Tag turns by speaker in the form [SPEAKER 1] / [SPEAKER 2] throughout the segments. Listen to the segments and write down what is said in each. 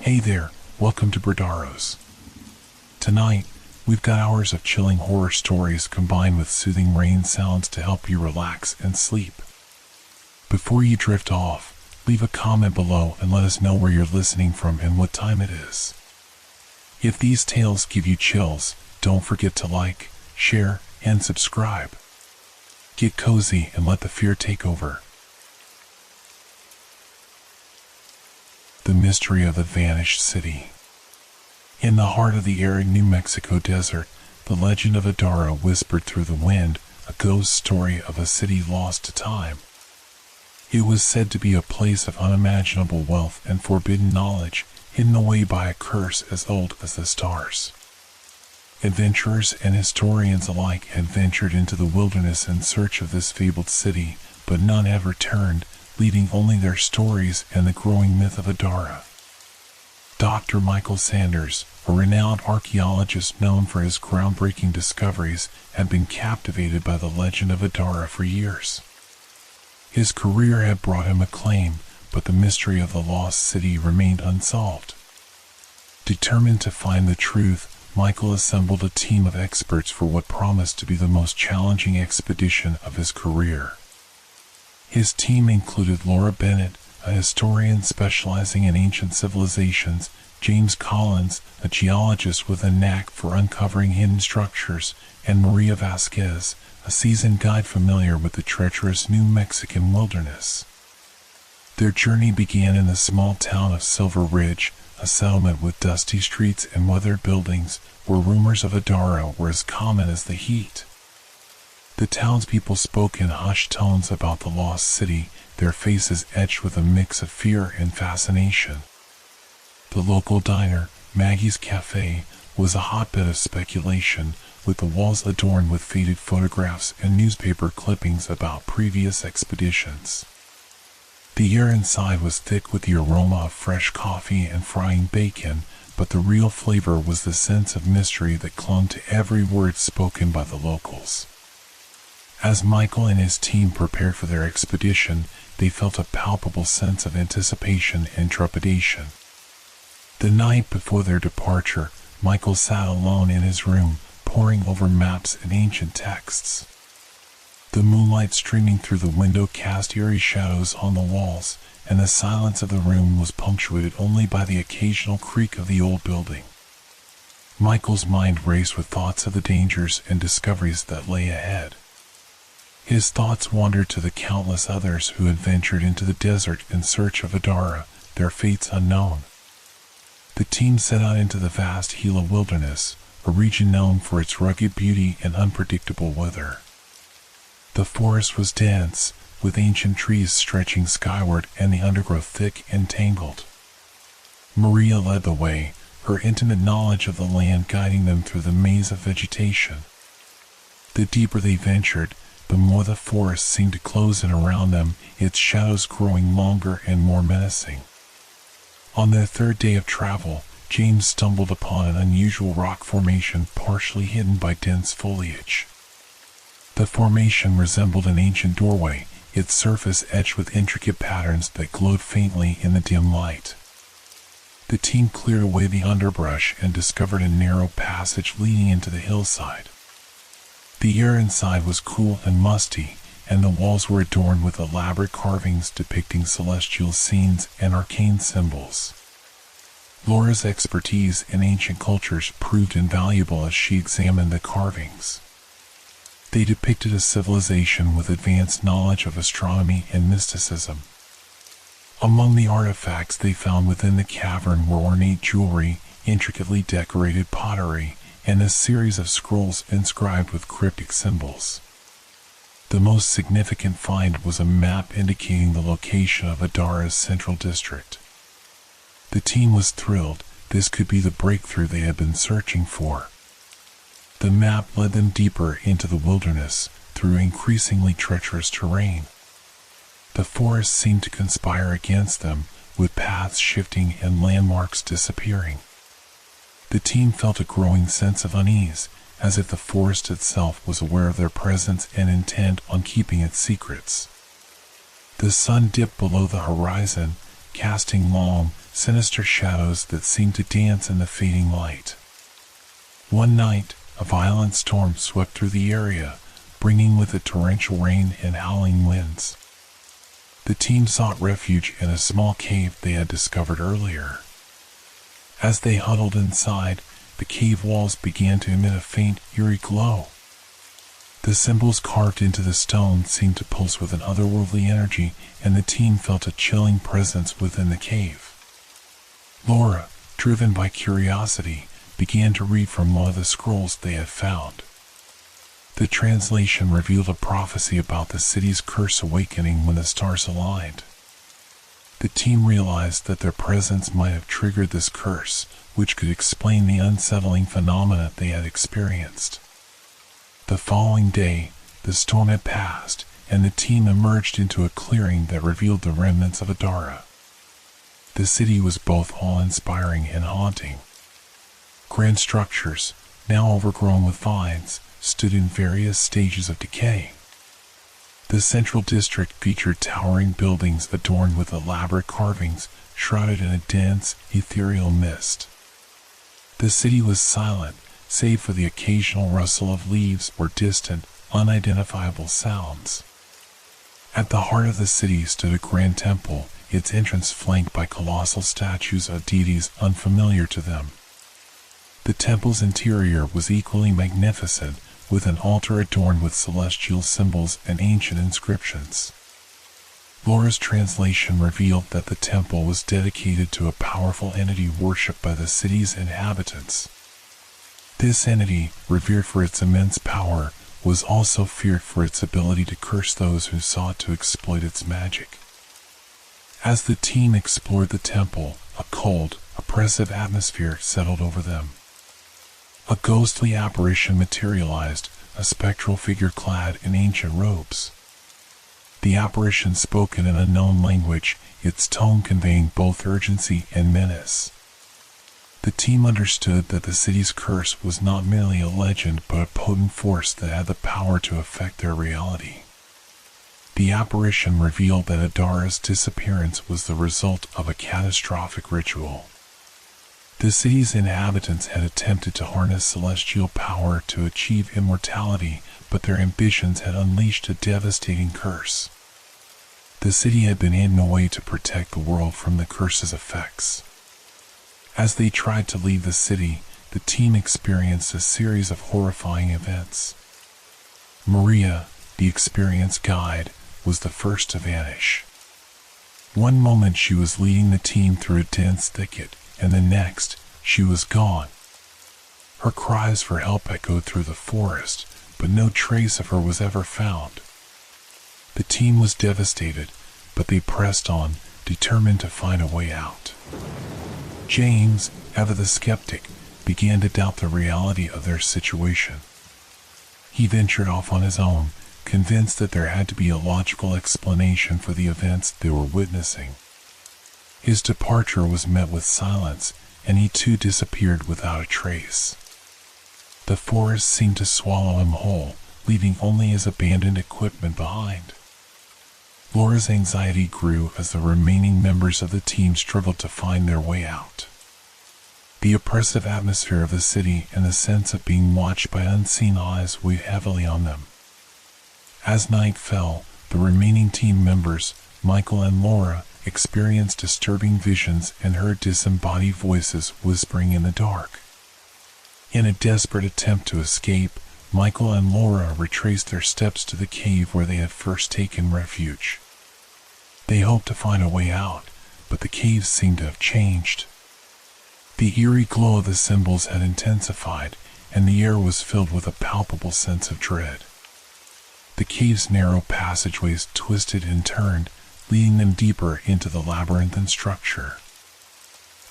[SPEAKER 1] Hey there, welcome to Berdaros. Tonight, we've got hours of chilling horror stories combined with soothing rain sounds to help you relax and sleep. Before you drift off, leave a comment below and let us know where you're listening from and what time it is. If these tales give you chills, don't forget to like, share, and subscribe. Get cozy and let the fear take over. The mystery of the vanished city. In the heart of the arid New Mexico desert, the legend of Adara whispered through the wind, a ghost story of a city lost to time. It was said to be a place of unimaginable wealth and forbidden knowledge, hidden away by a curse as old as the stars. Adventurers and historians alike had ventured into the wilderness in search of this fabled city, but none have returned, leaving only their stories and the growing myth of Adara. Dr. Michael Sanders, a renowned archaeologist known for his groundbreaking discoveries, had been captivated by the legend of Adara for years. His career had brought him acclaim, but the mystery of the lost city remained unsolved. Determined to find the truth, Michael assembled a team of experts for what promised to be the most challenging expedition of his career. His team included Laura Bennett, a historian specializing in ancient civilizations, James Collins, a geologist with a knack for uncovering hidden structures, and Maria Vasquez, a seasoned guide familiar with the treacherous New Mexican wilderness. Their journey began in the small town of Silver Ridge, a settlement with dusty streets and weathered buildings, where rumors of Adara were as common as the heat. The townspeople spoke in hushed tones about the lost city, their faces etched with a mix of fear and fascination. The local diner, Maggie's Cafe, was a hotbed of speculation, with the walls adorned with faded photographs and newspaper clippings about previous expeditions. The air inside was thick with the aroma of fresh coffee and frying bacon, but the real flavor was the sense of mystery that clung to every word spoken by the locals. As Michael and his team prepared for their expedition, they felt a palpable sense of anticipation and trepidation. The night before their departure, Michael sat alone in his room, poring over maps and ancient texts. The moonlight streaming through the window cast eerie shadows on the walls, and the silence of the room was punctuated only by the occasional creak of the old building. Michael's mind raced with thoughts of the dangers and discoveries that lay ahead. His thoughts wandered to the countless others who had ventured into the desert in search of Adara, their fates unknown. The team set out into the vast Gila wilderness, a region known for its rugged beauty and unpredictable weather. The forest was dense, with ancient trees stretching skyward and the undergrowth thick and tangled. Maria led the way, her intimate knowledge of the land guiding them through the maze of vegetation. The deeper they ventured, the more the forest seemed to close in around them, its shadows growing longer and more menacing. On their third day of travel, James stumbled upon an unusual rock formation partially hidden by dense foliage. The formation resembled an ancient doorway, its surface etched with intricate patterns that glowed faintly in the dim light. The team cleared away the underbrush and discovered a narrow passage leading into the hillside. The air inside was cool and musty, and the walls were adorned with elaborate carvings depicting celestial scenes and arcane symbols. Laura's expertise in ancient cultures proved invaluable as she examined the carvings. They depicted a civilization with advanced knowledge of astronomy and mysticism. Among the artifacts they found within the cavern were ornate jewelry, intricately decorated pottery, and a series of scrolls inscribed with cryptic symbols. The most significant find was a map indicating the location of Adara's central district. The team was thrilled. This could be the breakthrough they had been searching for. The map led them deeper into the wilderness, through increasingly treacherous terrain. The forest seemed to conspire against them, with paths shifting and landmarks disappearing. The team felt a growing sense of unease, as if the forest itself was aware of their presence and intent on keeping its secrets. The sun dipped below the horizon, casting long, sinister shadows that seemed to dance in the fading light. One night, a violent storm swept through the area, bringing with it torrential rain and howling winds. The team sought refuge in a small cave they had discovered earlier. As they huddled inside, the cave walls began to emit a faint, eerie glow. The symbols carved into the stone seemed to pulse with an otherworldly energy, and the team felt a chilling presence within the cave. Laura, driven by curiosity, began to read from one of the scrolls they had found. The translation revealed a prophecy about the city's curse awakening when the stars aligned. The team realized that their presence might have triggered this curse, which could explain the unsettling phenomena they had experienced. The following day, the storm had passed, and the team emerged into a clearing that revealed the remnants of Adara. The city was both awe-inspiring and haunting. Grand structures, now overgrown with vines, stood in various stages of decay. The central district featured towering buildings adorned with elaborate carvings, shrouded in a dense, ethereal mist. The city was silent, save for the occasional rustle of leaves or distant, unidentifiable sounds. At the heart of the city stood a grand temple, its entrance flanked by colossal statues of deities unfamiliar to them. The temple's interior was equally magnificent, with an altar adorned with celestial symbols and ancient inscriptions. Laura's translation revealed that the temple was dedicated to a powerful entity worshipped by the city's inhabitants. This entity, revered for its immense power, was also feared for its ability to curse those who sought to exploit its magic. As the team explored the temple, a cold, oppressive atmosphere settled over them. A ghostly apparition materialized, a spectral figure clad in ancient robes. The apparition spoke in an unknown language, its tone conveying both urgency and menace. The team understood that the city's curse was not merely a legend but a potent force that had the power to affect their reality. The apparition revealed that Adara's disappearance was the result of a catastrophic ritual. The city's inhabitants had attempted to harness celestial power to achieve immortality, but their ambitions had unleashed a devastating curse. The city had been hidden away to protect the world from the curse's effects. As they tried to leave the city, the team experienced a series of horrifying events. Maria, the experienced guide, was the first to vanish. One moment she was leading the team through a dense thicket, and the next, she was gone. Her cries for help echoed through the forest, but no trace of her was ever found. The team was devastated, but they pressed on, determined to find a way out. James, ever the skeptic, began to doubt the reality of their situation. He ventured off on his own, convinced that there had to be a logical explanation for the events they were witnessing. His departure was met with silence, and he too disappeared without a trace. The forest seemed to swallow him whole, leaving only his abandoned equipment behind. Laura's anxiety grew as the remaining members of the team struggled to find their way out. The oppressive atmosphere of the city and the sense of being watched by unseen eyes weighed heavily on them. As night fell, the remaining team members, Michael and Laura, experienced disturbing visions and heard disembodied voices whispering in the dark. In a desperate attempt to escape, Michael and Laura retraced their steps to the cave where they had first taken refuge. They hoped to find a way out, but the cave seemed to have changed. The eerie glow of the symbols had intensified, and the air was filled with a palpable sense of dread. The cave's narrow passageways twisted and turned, leading them deeper into the labyrinthine structure.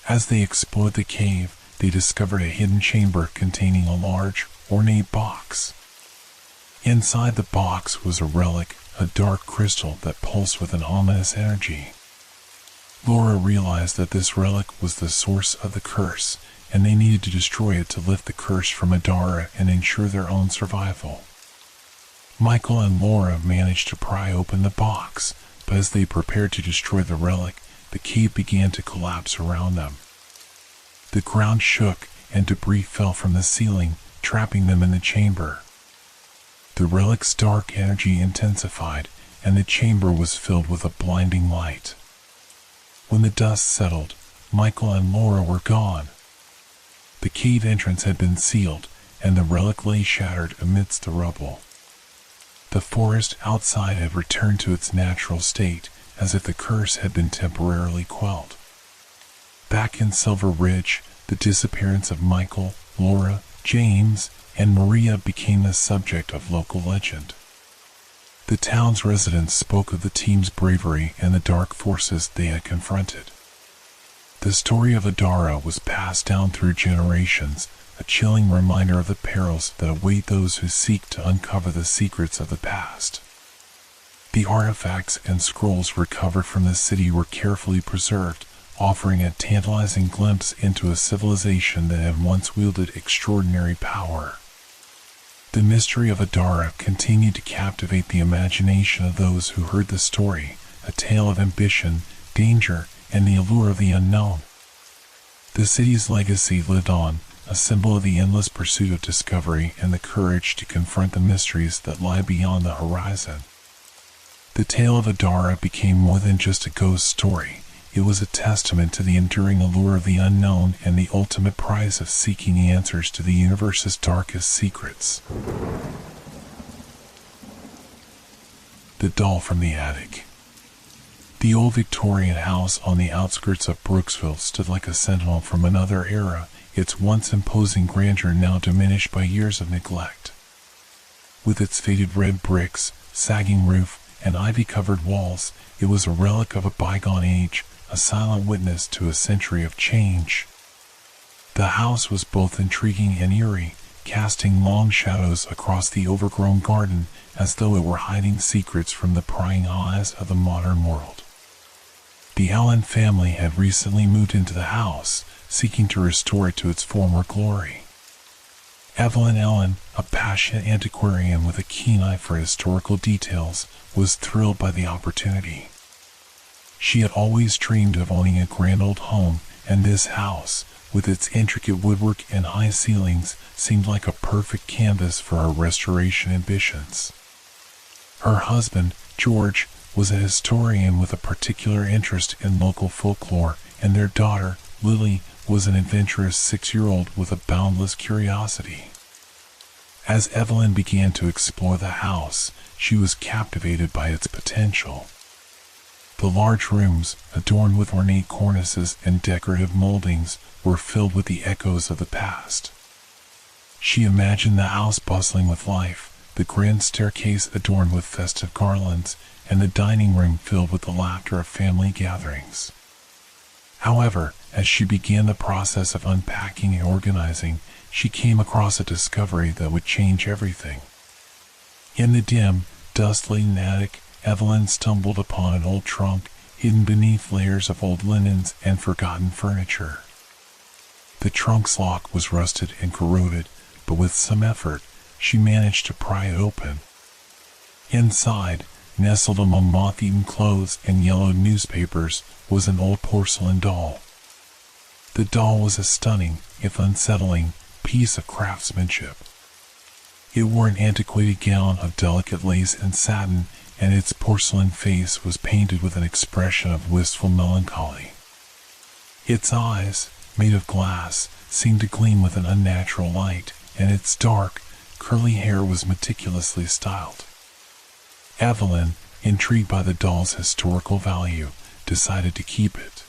[SPEAKER 1] As they explored the cave, they discovered a hidden chamber containing a large, ornate box. Inside the box was a relic, a dark crystal that pulsed with an ominous energy. Laura realized that this relic was the source of the curse, and they needed to destroy it to lift the curse from Adara and ensure their own survival. Michael and Laura managed to pry open the box, but as they prepared to destroy the relic, the cave began to collapse around them. The ground shook, and debris fell from the ceiling, trapping them in the chamber. The relic's dark energy intensified, and the chamber was filled with a blinding light. When the dust settled, Michael and Laura were gone. The cave entrance had been sealed, and the relic lay shattered amidst the rubble. The forest outside had returned to its natural state, as if the curse had been temporarily quelled. Back in Silver Ridge, the disappearance of Michael, Laura, James, and Maria became the subject of local legend. The town's residents spoke of the team's bravery and the dark forces they had confronted. The story of Adara was passed down through generations, a chilling reminder of the perils that await those who seek to uncover the secrets of the past. The artifacts and scrolls recovered from the city were carefully preserved, offering a tantalizing glimpse into a civilization that had once wielded extraordinary power. The mystery of Adara continued to captivate the imagination of those who heard the story, a tale of ambition, danger, and the allure of the unknown. The city's legacy lived on, a symbol of the endless pursuit of discovery and the courage to confront the mysteries that lie beyond the horizon. The tale of Adara became more than just a ghost story. It was a testament to the enduring allure of the unknown and the ultimate prize of seeking the answers to the universe's darkest secrets. The Doll from the Attic. The old Victorian house on the outskirts of Brooksville stood like a sentinel from another era, its once imposing grandeur now diminished by years of neglect. With its faded red bricks, sagging roof, and ivy-covered walls, it was a relic of a bygone age, a silent witness to a century of change. The house was both intriguing and eerie, casting long shadows across the overgrown garden as though it were hiding secrets from the prying eyes of the modern world. The Allen family had recently moved into the house, seeking to restore it to its former glory. Evelyn Allen, a passionate antiquarian with a keen eye for historical details, was thrilled by the opportunity. She had always dreamed of owning a grand old home, and this house, with its intricate woodwork and high ceilings, seemed like a perfect canvas for her restoration ambitions. Her husband, George, was a historian with a particular interest in local folklore, and their daughter, Lily, was an adventurous 6-year-old with a boundless curiosity. As Evelyn began to explore the house, she was captivated by its potential. The large rooms, adorned with ornate cornices and decorative moldings, were filled with the echoes of the past. She imagined the house bustling with life, the grand staircase adorned with festive garlands, and the dining room filled with the laughter of family gatherings. However, as she began the process of unpacking and organizing, she came across a discovery that would change everything. In the dim, dust-laden attic, Evelyn stumbled upon an old trunk hidden beneath layers of old linens and forgotten furniture. The trunk's lock was rusted and corroded, but with some effort, she managed to pry it open. Inside, nestled among moth-eaten clothes and yellowed newspapers, was an old porcelain doll. The doll was a stunning, if unsettling, piece of craftsmanship. It wore an antiquated gown of delicate lace and satin, and its porcelain face was painted with an expression of wistful melancholy. Its eyes, made of glass, seemed to gleam with an unnatural light, and its dark, curly hair was meticulously styled. Evelyn, intrigued by the doll's historical value, decided to keep it.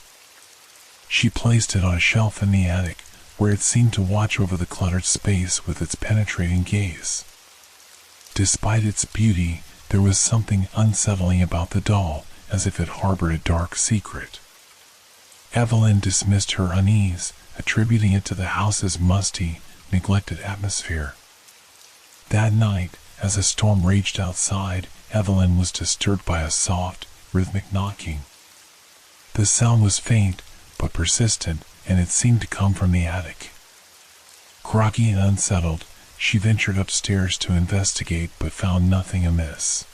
[SPEAKER 1] She placed it on a shelf in the attic, where it seemed to watch over the cluttered space with its penetrating gaze. Despite its beauty, there was something unsettling about the doll, as if it harbored a dark secret. Evelyn dismissed her unease, attributing it to the house's musty, neglected atmosphere. That night, as a storm raged outside, Evelyn was disturbed by a soft, rhythmic knocking. The sound was faint, but persistent, and it seemed to come from the attic. Groggy and unsettled, she ventured upstairs to investigate but found nothing amiss.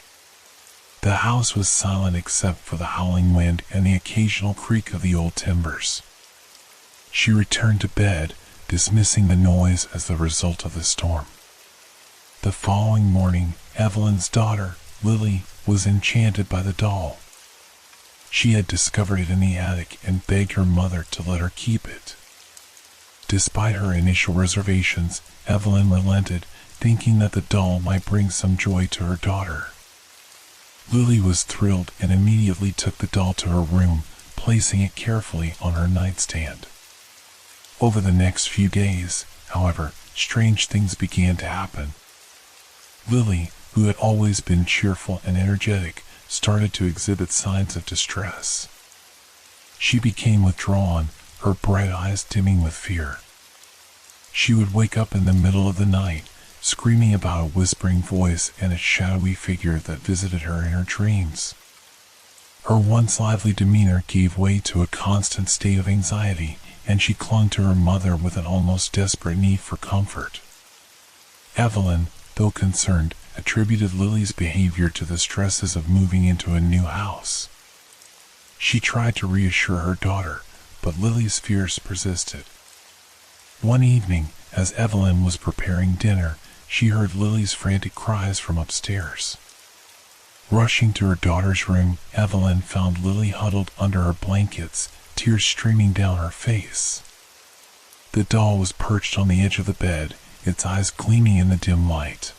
[SPEAKER 1] The house was silent except for the howling wind and the occasional creak of the old timbers. She returned to bed, dismissing the noise as the result of the storm. The following morning, Evelyn's daughter, Lily, was enchanted by the doll. She had discovered it in the attic and begged her mother to let her keep it. Despite her initial reservations, Evelyn relented, thinking that the doll might bring some joy to her daughter. Lily was thrilled and immediately took the doll to her room, placing it carefully on her nightstand. Over the next few days, however, strange things began to happen. Lily, who had always been cheerful and energetic, started to exhibit signs of distress. She became withdrawn, her bright eyes dimming with fear. She would wake up in the middle of the night, screaming about a whispering voice and a shadowy figure that visited her in her dreams. Her once lively demeanor gave way to a constant state of anxiety, and she clung to her mother with an almost desperate need for comfort. Evelyn, though concerned, attributed Lily's behavior to the stresses of moving into a new house. She tried to reassure her daughter, but Lily's fears persisted. One evening, as Evelyn was preparing dinner, she heard Lily's frantic cries from upstairs. Rushing to her daughter's room, Evelyn found Lily huddled under her blankets, tears streaming down her face. The doll was perched on the edge of the bed, its eyes gleaming in the dim light.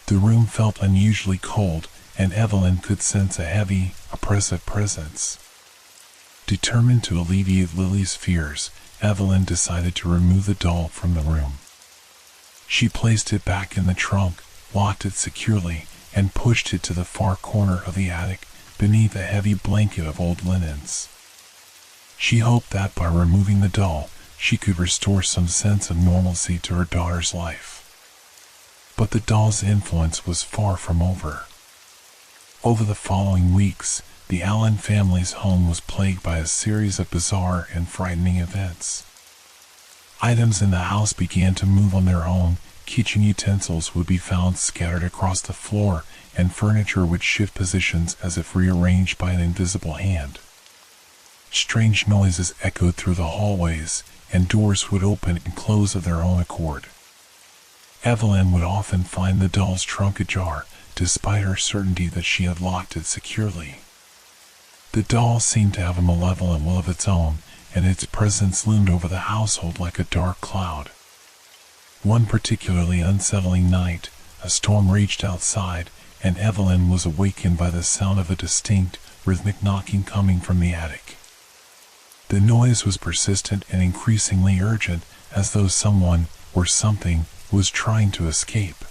[SPEAKER 1] The room felt unusually cold, and Evelyn could sense a heavy, oppressive presence. Determined to alleviate Lily's fears, Evelyn decided to remove the doll from the room. She placed it back in the trunk, locked it securely, and pushed it to the far corner of the attic, beneath a heavy blanket of old linens. She hoped that by removing the doll, she could restore some sense of normalcy to her daughter's life. But the doll's influence was far from over. Over the following weeks, the Allen family's home was plagued by a series of bizarre and frightening events. Items in the house began to move on their own, kitchen utensils would be found scattered across the floor, and furniture would shift positions as if rearranged by an invisible hand. Strange noises echoed through the hallways, and doors would open and close of their own accord. Evelyn would often find the doll's trunk ajar, despite her certainty that she had locked it securely. The doll seemed to have a malevolent will of its own, and its presence loomed over the household like a dark cloud. One particularly unsettling night, a storm raged outside, and Evelyn was awakened by the sound of a distinct, rhythmic knocking coming from the attic. The noise was persistent and increasingly urgent, as though someone, or something, was trying to escape.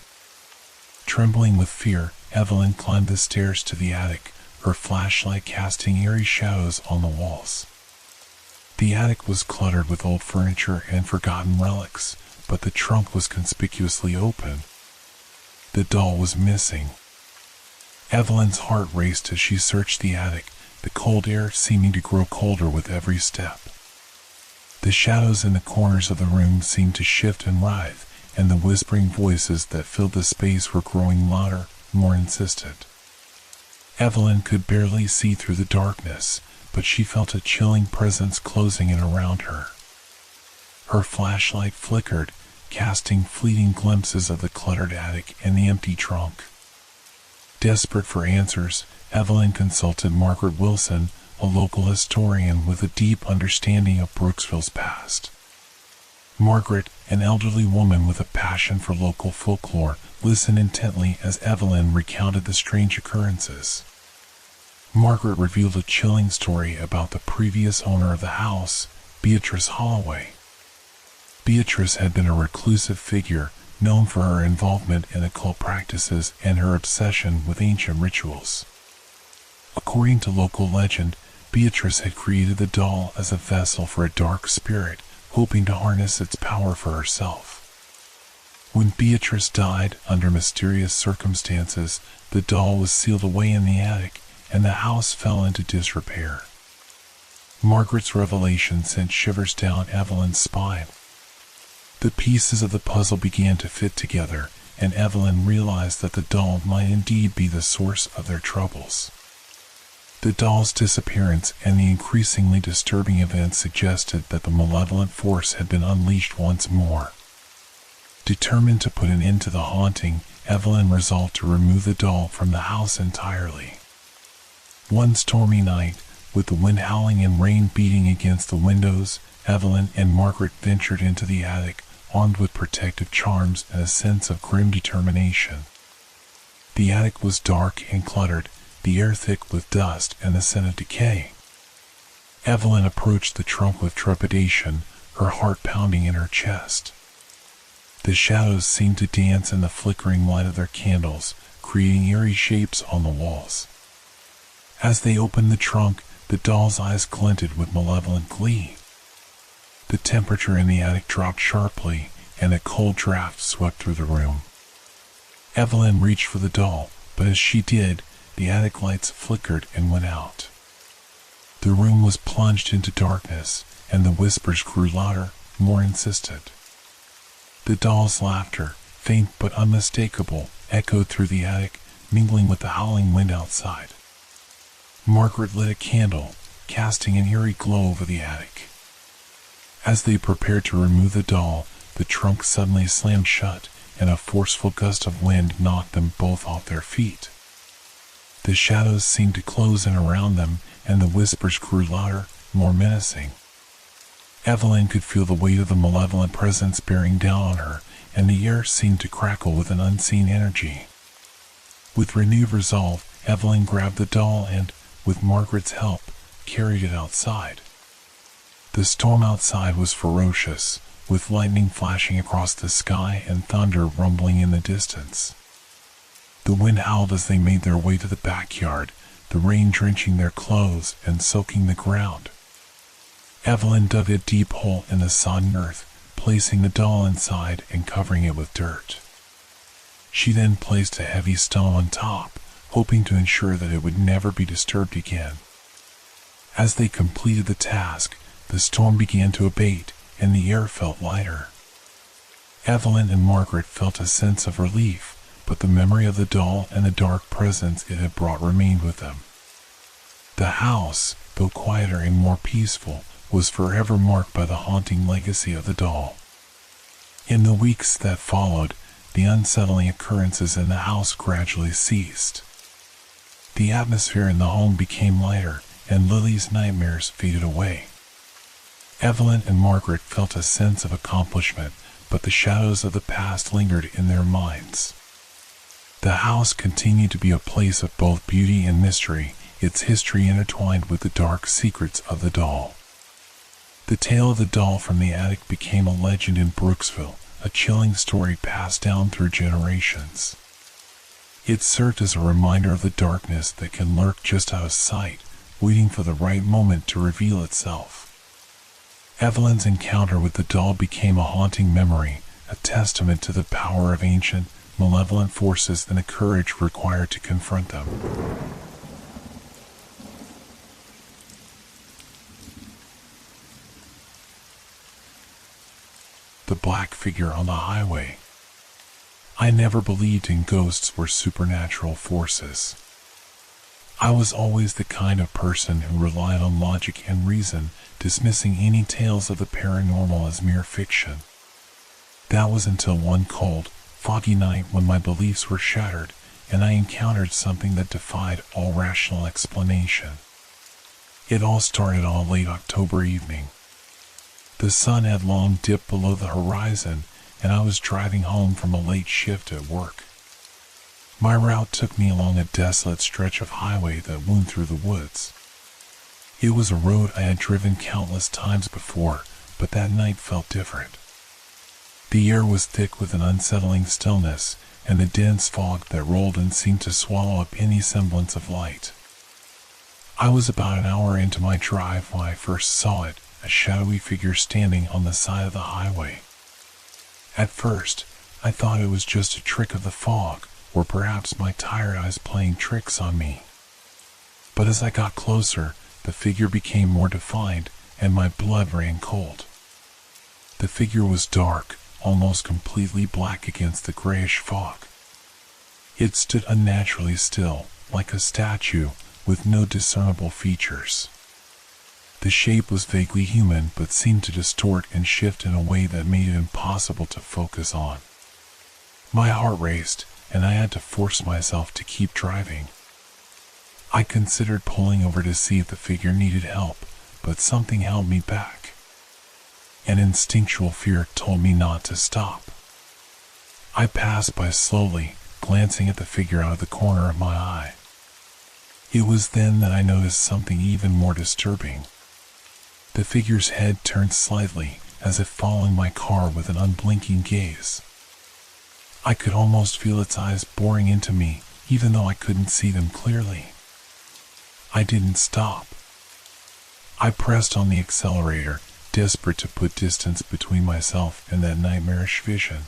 [SPEAKER 1] Trembling with fear, Evelyn climbed the stairs to the attic, her flashlight casting eerie shadows on the walls. The attic was cluttered with old furniture and forgotten relics, but the trunk was conspicuously open. The doll was missing. Evelyn's heart raced as she searched the attic, the cold air seeming to grow colder with every step. The shadows in the corners of the room seemed to shift and writhe, and the whispering voices that filled the space were growing louder, more insistent. Evelyn could barely see through the darkness, but she felt a chilling presence closing in around her. Her flashlight flickered, casting fleeting glimpses of the cluttered attic and the empty trunk. Desperate for answers, Evelyn consulted Margaret Wilson, a local historian with a deep understanding of Brooksville's past. Margaret, an elderly woman with a passion for local folklore, listened intently as Evelyn recounted the strange occurrences. Margaret revealed a chilling story about the previous owner of the house, Beatrice Holloway. Beatrice had been a reclusive figure, known for her involvement in occult practices and her obsession with ancient rituals. According to local legend, Beatrice had created the doll as a vessel for a dark spirit, hoping to harness its power for herself. When Beatrice died under mysterious circumstances, the doll was sealed away in the attic, and the house fell into disrepair. Margaret's revelation sent shivers down Evelyn's spine. The pieces of the puzzle began to fit together, and Evelyn realized that the doll might indeed be the source of their troubles. The doll's disappearance and the increasingly disturbing events suggested that the malevolent force had been unleashed once more. Determined to put an end to the haunting, Evelyn resolved to remove the doll from the house entirely. One stormy night, with the wind howling and rain beating against the windows, Evelyn and Margaret ventured into the attic, armed with protective charms and a sense of grim determination. The attic was dark and cluttered, the air thick with dust and the scent of decay. Evelyn approached the trunk with trepidation, her heart pounding in her chest. The shadows seemed to dance in the flickering light of their candles, creating eerie shapes on the walls. As they opened the trunk, the doll's eyes glinted with malevolent glee. The temperature in the attic dropped sharply, and a cold draft swept through the room. Evelyn reached for the doll, but as she did, the attic lights flickered and went out. The room was plunged into darkness, and the whispers grew louder, more insistent. The doll's laughter, faint but unmistakable, echoed through the attic, mingling with the howling wind outside. Margaret lit a candle, casting an eerie glow over the attic. As they prepared to remove the doll, the trunk suddenly slammed shut, and a forceful gust of wind knocked them both off their feet. The shadows seemed to close in around them, and the whispers grew louder, more menacing. Evelyn could feel the weight of the malevolent presence bearing down on her, and the air seemed to crackle with an unseen energy. With renewed resolve, Evelyn grabbed the doll and, with Margaret's help, carried it outside. The storm outside was ferocious, with lightning flashing across the sky and thunder rumbling in the distance. The wind howled as they made their way to the backyard, the rain drenching their clothes and soaking the ground. Evelyn dug a deep hole in the sodden earth, placing the doll inside and covering it with dirt. She then placed a heavy stone on top, hoping to ensure that it would never be disturbed again. As they completed the task, the storm began to abate, and the air felt lighter. Evelyn and Margaret felt a sense of relief, but the memory of the doll and the dark presence it had brought remained with them. The house, though quieter and more peaceful, was forever marked by the haunting legacy of the doll. In the weeks that followed, the unsettling occurrences in the house gradually ceased. The atmosphere in the home became lighter, and Lily's nightmares faded away. Evelyn and Margaret felt a sense of accomplishment, but the shadows of the past lingered in their minds. The house continued to be a place of both beauty and mystery, its history intertwined with the dark secrets of the doll. The tale of the doll from the attic became a legend in Brooksville, a chilling story passed down through generations. It served as a reminder of the darkness that can lurk just out of sight, waiting for the right moment to reveal itself. Evelyn's encounter with the doll became a haunting memory, a testament to the power of ancient, malevolent forces and the courage required to confront them. The black figure on the highway. I never believed in ghosts or supernatural forces. I was always the kind of person who relied on logic and reason, dismissing any tales of the paranormal as mere fiction. That was until one cold, foggy night when my beliefs were shattered, and I encountered something that defied all rational explanation. It all started on a late October evening. The sun had long dipped below the horizon, and I was driving home from a late shift at work. My route took me along a desolate stretch of highway that wound through the woods. It was a road I had driven countless times before, but that night felt different. The air was thick with an unsettling stillness, and the dense fog that rolled in seemed to swallow up any semblance of light. I was about an hour into my drive when I first saw it, a shadowy figure standing on the side of the highway. At first, I thought it was just a trick of the fog, or perhaps my tired eyes playing tricks on me. But as I got closer, the figure became more defined, and my blood ran cold. The figure was dark, almost completely black against the grayish fog. It stood unnaturally still, like a statue, with no discernible features. The shape was vaguely human, but seemed to distort and shift in a way that made it impossible to focus on. My heart raced, and I had to force myself to keep driving. I considered pulling over to see if the figure needed help, but something held me back. An instinctual fear told me not to stop. I passed by slowly, glancing at the figure out of the corner of my eye. It was then that I noticed something even more disturbing. The figure's head turned slightly, as if following my car with an unblinking gaze. I could almost feel its eyes boring into me, even though I couldn't see them clearly. I didn't stop. I pressed on the accelerator, desperate to put distance between myself and that nightmarish vision.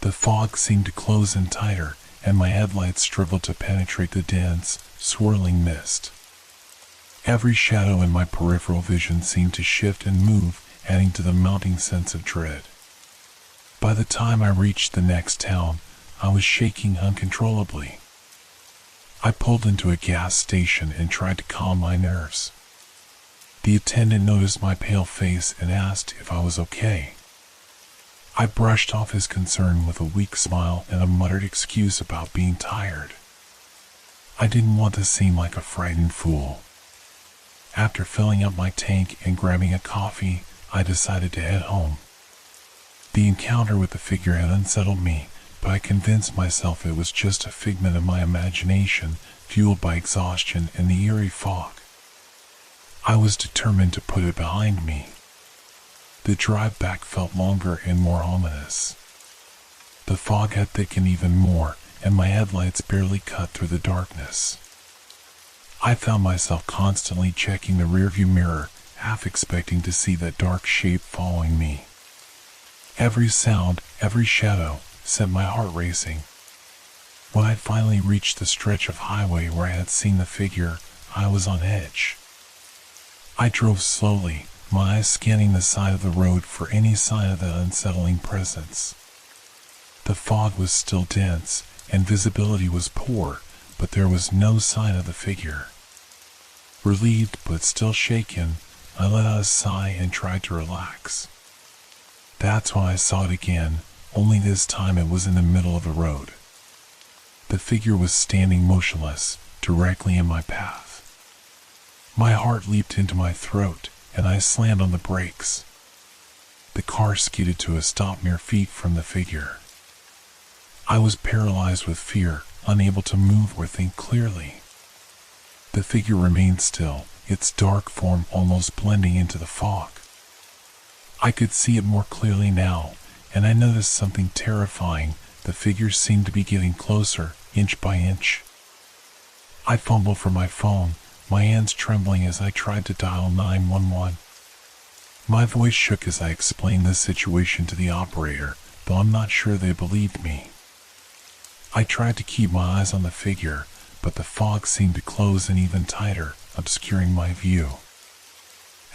[SPEAKER 1] The fog seemed to close in tighter, and my headlights struggled to penetrate the dense, swirling mist. Every shadow in my peripheral vision seemed to shift and move, adding to the mounting sense of dread. By the time I reached the next town, I was shaking uncontrollably. I pulled into a gas station and tried to calm my nerves. The attendant noticed my pale face and asked if I was okay. I brushed off his concern with a weak smile and a muttered excuse about being tired. I didn't want to seem like a frightened fool. After filling up my tank and grabbing a coffee, I decided to head home. The encounter with the figure had unsettled me, but I convinced myself it was just a figment of my imagination, fueled by exhaustion and the eerie fog. I was determined to put it behind me. The drive back felt longer and more ominous. The fog had thickened even more, and my headlights barely cut through the darkness. I found myself constantly checking the rearview mirror, half expecting to see that dark shape following me. Every sound, every shadow, set my heart racing. When I finally reached the stretch of highway where I had seen the figure, I was on edge. I drove slowly, my eyes scanning the side of the road for any sign of that unsettling presence. The fog was still dense, and visibility was poor, but there was no sign of the figure. Relieved but still shaken, I let out a sigh and tried to relax. That's when I saw it again, only this time it was in the middle of the road. The figure was standing motionless, directly in my path. My heart leaped into my throat, and I slammed on the brakes. The car skidded to a stop mere feet from the figure. I was paralyzed with fear, unable to move or think clearly. The figure remained still, its dark form almost blending into the fog. I could see it more clearly now, and I noticed something terrifying. The figure seemed to be getting closer, inch by inch. I fumbled for my phone, my hands trembling as I tried to dial 911. My voice shook as I explained the situation to the operator, though I'm not sure they believed me. I tried to keep my eyes on the figure, but the fog seemed to close in even tighter, obscuring my view.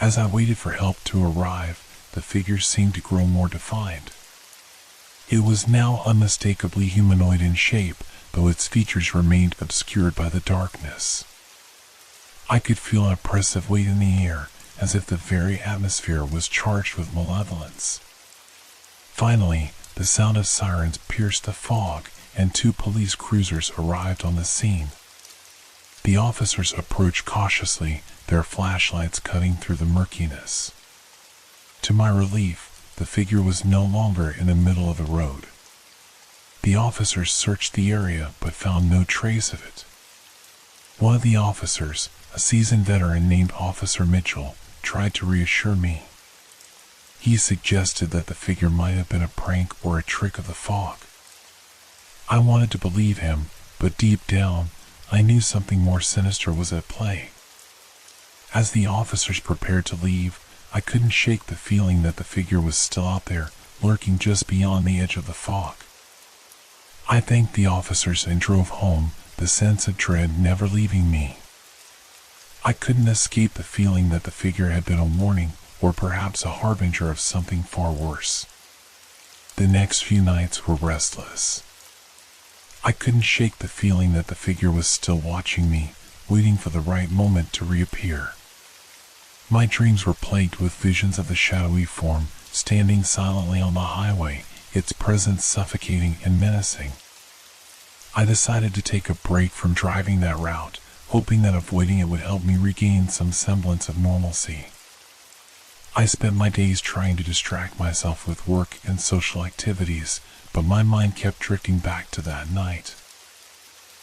[SPEAKER 1] As I waited for help to arrive, the figure seemed to grow more defined. It was now unmistakably humanoid in shape, though its features remained obscured by the darkness. I could feel an oppressive weight in the air, as if the very atmosphere was charged with malevolence. Finally, the sound of sirens pierced the fog, and 2 police cruisers arrived on the scene. The officers approached cautiously, their flashlights cutting through the murkiness. To my relief, the figure was no longer in the middle of the road. The officers searched the area but found no trace of it. One of the officers, a seasoned veteran named Officer Mitchell, tried to reassure me. He suggested that the figure might have been a prank or a trick of the fog. I wanted to believe him, but deep down, I knew something more sinister was at play. As the officers prepared to leave, I couldn't shake the feeling that the figure was still out there, lurking just beyond the edge of the fog. I thanked the officers and drove home, the sense of dread never leaving me. I couldn't escape the feeling that the figure had been a warning, or perhaps a harbinger of something far worse. The next few nights were restless. I couldn't shake the feeling that the figure was still watching me, waiting for the right moment to reappear. My dreams were plagued with visions of the shadowy form, standing silently on the highway, its presence suffocating and menacing. I decided to take a break from driving that route, hoping that avoiding it would help me regain some semblance of normalcy. I spent my days trying to distract myself with work and social activities, but my mind kept drifting back to that night.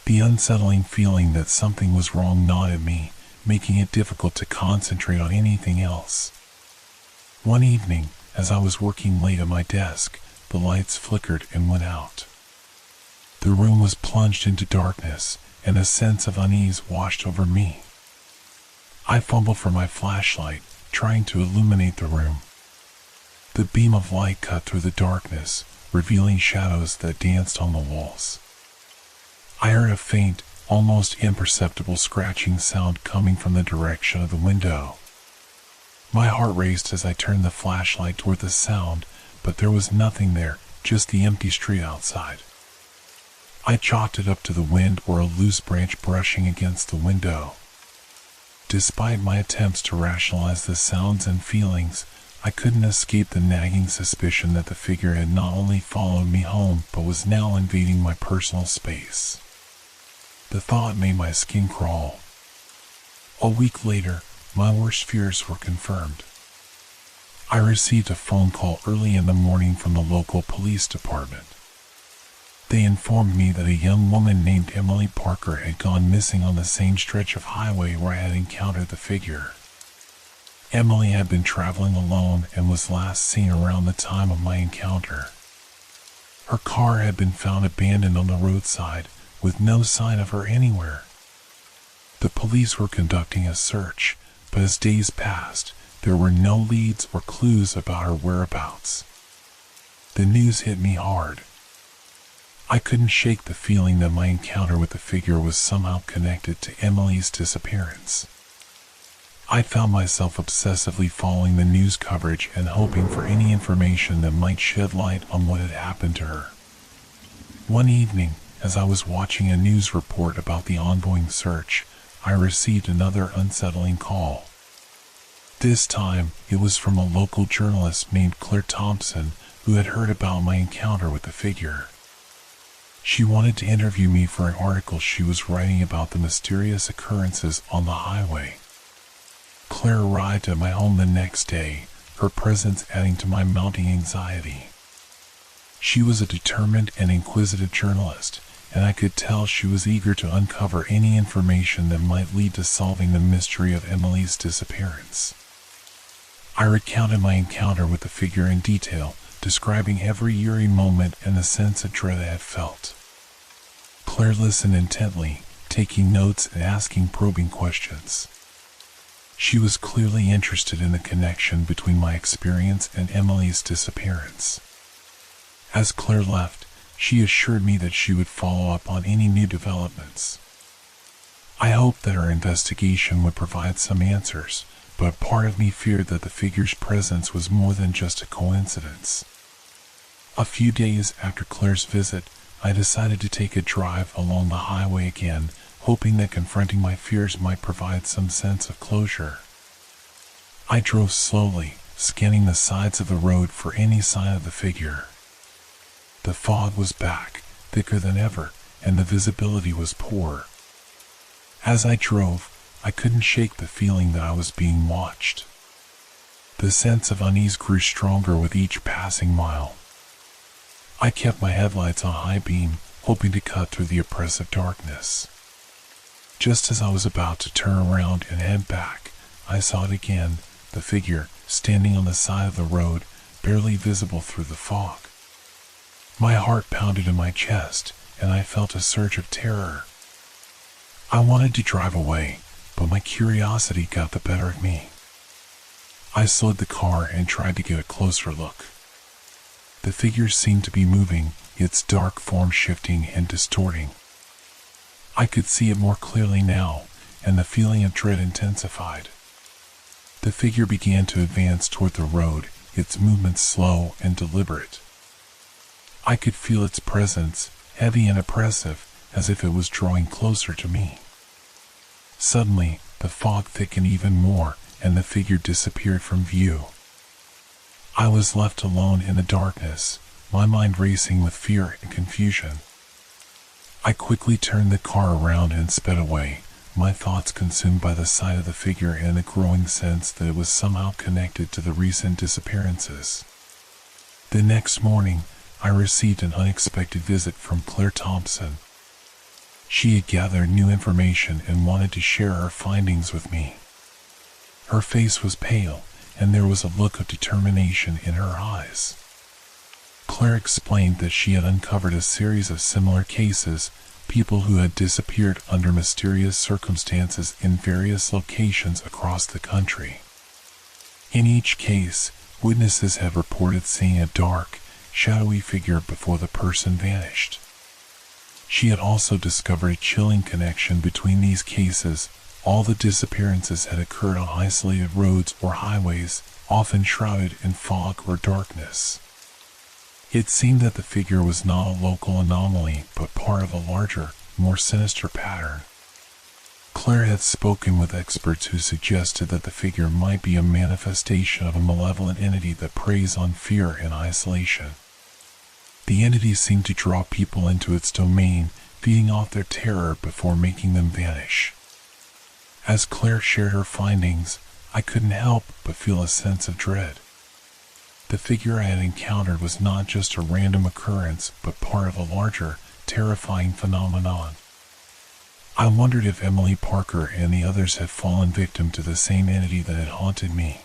[SPEAKER 1] The unsettling feeling that something was wrong gnawed at me, making it difficult to concentrate on anything else. One evening, as I was working late at my desk, the lights flickered and went out. The room was plunged into darkness, and a sense of unease washed over me. I fumbled for my flashlight, trying to illuminate the room. The beam of light cut through the darkness, revealing shadows that danced on the walls. I heard a faint, almost imperceptible scratching sound coming from the direction of the window. My heart raced as I turned the flashlight toward the sound, but there was nothing there, just the empty street outside. I chalked it up to the wind or a loose branch brushing against the window. Despite my attempts to rationalize the sounds and feelings, I couldn't escape the nagging suspicion that the figure had not only followed me home but was now invading my personal space. The thought made my skin crawl. A week later, my worst fears were confirmed. I received a phone call early in the morning from the local police department. They informed me that a young woman named Emily Parker had gone missing on the same stretch of highway where I had encountered the figure. Emily had been traveling alone and was last seen around the time of my encounter. Her car had been found abandoned on the roadside, with no sign of her anywhere. The police were conducting a search, but as days passed, there were no leads or clues about her whereabouts. The news hit me hard. I couldn't shake the feeling that my encounter with the figure was somehow connected to Emily's disappearance. I found myself obsessively following the news coverage and hoping for any information that might shed light on what had happened to her. One evening, as I was watching a news report about the ongoing search, I received another unsettling call. This time, it was from a local journalist named Claire Thompson, who had heard about my encounter with the figure. She wanted to interview me for an article she was writing about the mysterious occurrences on the highway. Claire arrived at my home the next day, her presence adding to my mounting anxiety. She was a determined and inquisitive journalist, and I could tell she was eager to uncover any information that might lead to solving the mystery of Emily's disappearance. I recounted my encounter with the figure in detail, describing every eerie moment and the sense of dread I had felt. Claire listened intently, taking notes and asking probing questions. She was clearly interested in the connection between my experience and Emily's disappearance. As Claire left, she assured me that she would follow up on any new developments. I hoped that her investigation would provide some answers, but part of me feared that the figure's presence was more than just a coincidence. A few days after Claire's visit, I decided to take a drive along the highway again, hoping that confronting my fears might provide some sense of closure. I drove slowly, scanning the sides of the road for any sign of the figure. The fog was back, thicker than ever, and the visibility was poor. As I drove, I couldn't shake the feeling that I was being watched. The sense of unease grew stronger with each passing mile. I kept my headlights on high beam, hoping to cut through the oppressive darkness. Just as I was about to turn around and head back, I saw it again, the figure, standing on the side of the road, barely visible through the fog. My heart pounded in my chest, and I felt a surge of terror. I wanted to drive away, but my curiosity got the better of me. I slowed the car and tried to get a closer look. The figure seemed to be moving, its dark form shifting and distorting. I could see it more clearly now, and the feeling of dread intensified. The figure began to advance toward the road, its movements slow and deliberate. I could feel its presence, heavy and oppressive, as if it was drawing closer to me. Suddenly, the fog thickened even more, and the figure disappeared from view. I was left alone in the darkness, my mind racing with fear and confusion. I quickly turned the car around and sped away, my thoughts consumed by the sight of the figure and the growing sense that it was somehow connected to the recent disappearances. The next morning, I received an unexpected visit from Claire Thompson. She had gathered new information and wanted to share her findings with me. Her face was pale, and there was a look of determination in her eyes. Claire explained that she had uncovered a series of similar cases, people who had disappeared under mysterious circumstances in various locations across the country. In each case, witnesses have reported seeing a dark, shadowy figure before the person vanished. She had also discovered a chilling connection between these cases. All the disappearances had occurred on isolated roads or highways, often shrouded in fog or darkness. It seemed that the figure was not a local anomaly, but part of a larger, more sinister pattern. Claire had spoken with experts who suggested that the figure might be a manifestation of a malevolent entity that preys on fear and isolation. The entity seemed to draw people into its domain, feeding off their terror before making them vanish. As Claire shared her findings, I couldn't help but feel a sense of dread. The figure I had encountered was not just a random occurrence, but part of a larger, terrifying phenomenon. I wondered if Emily Parker and the others had fallen victim to the same entity that had haunted me.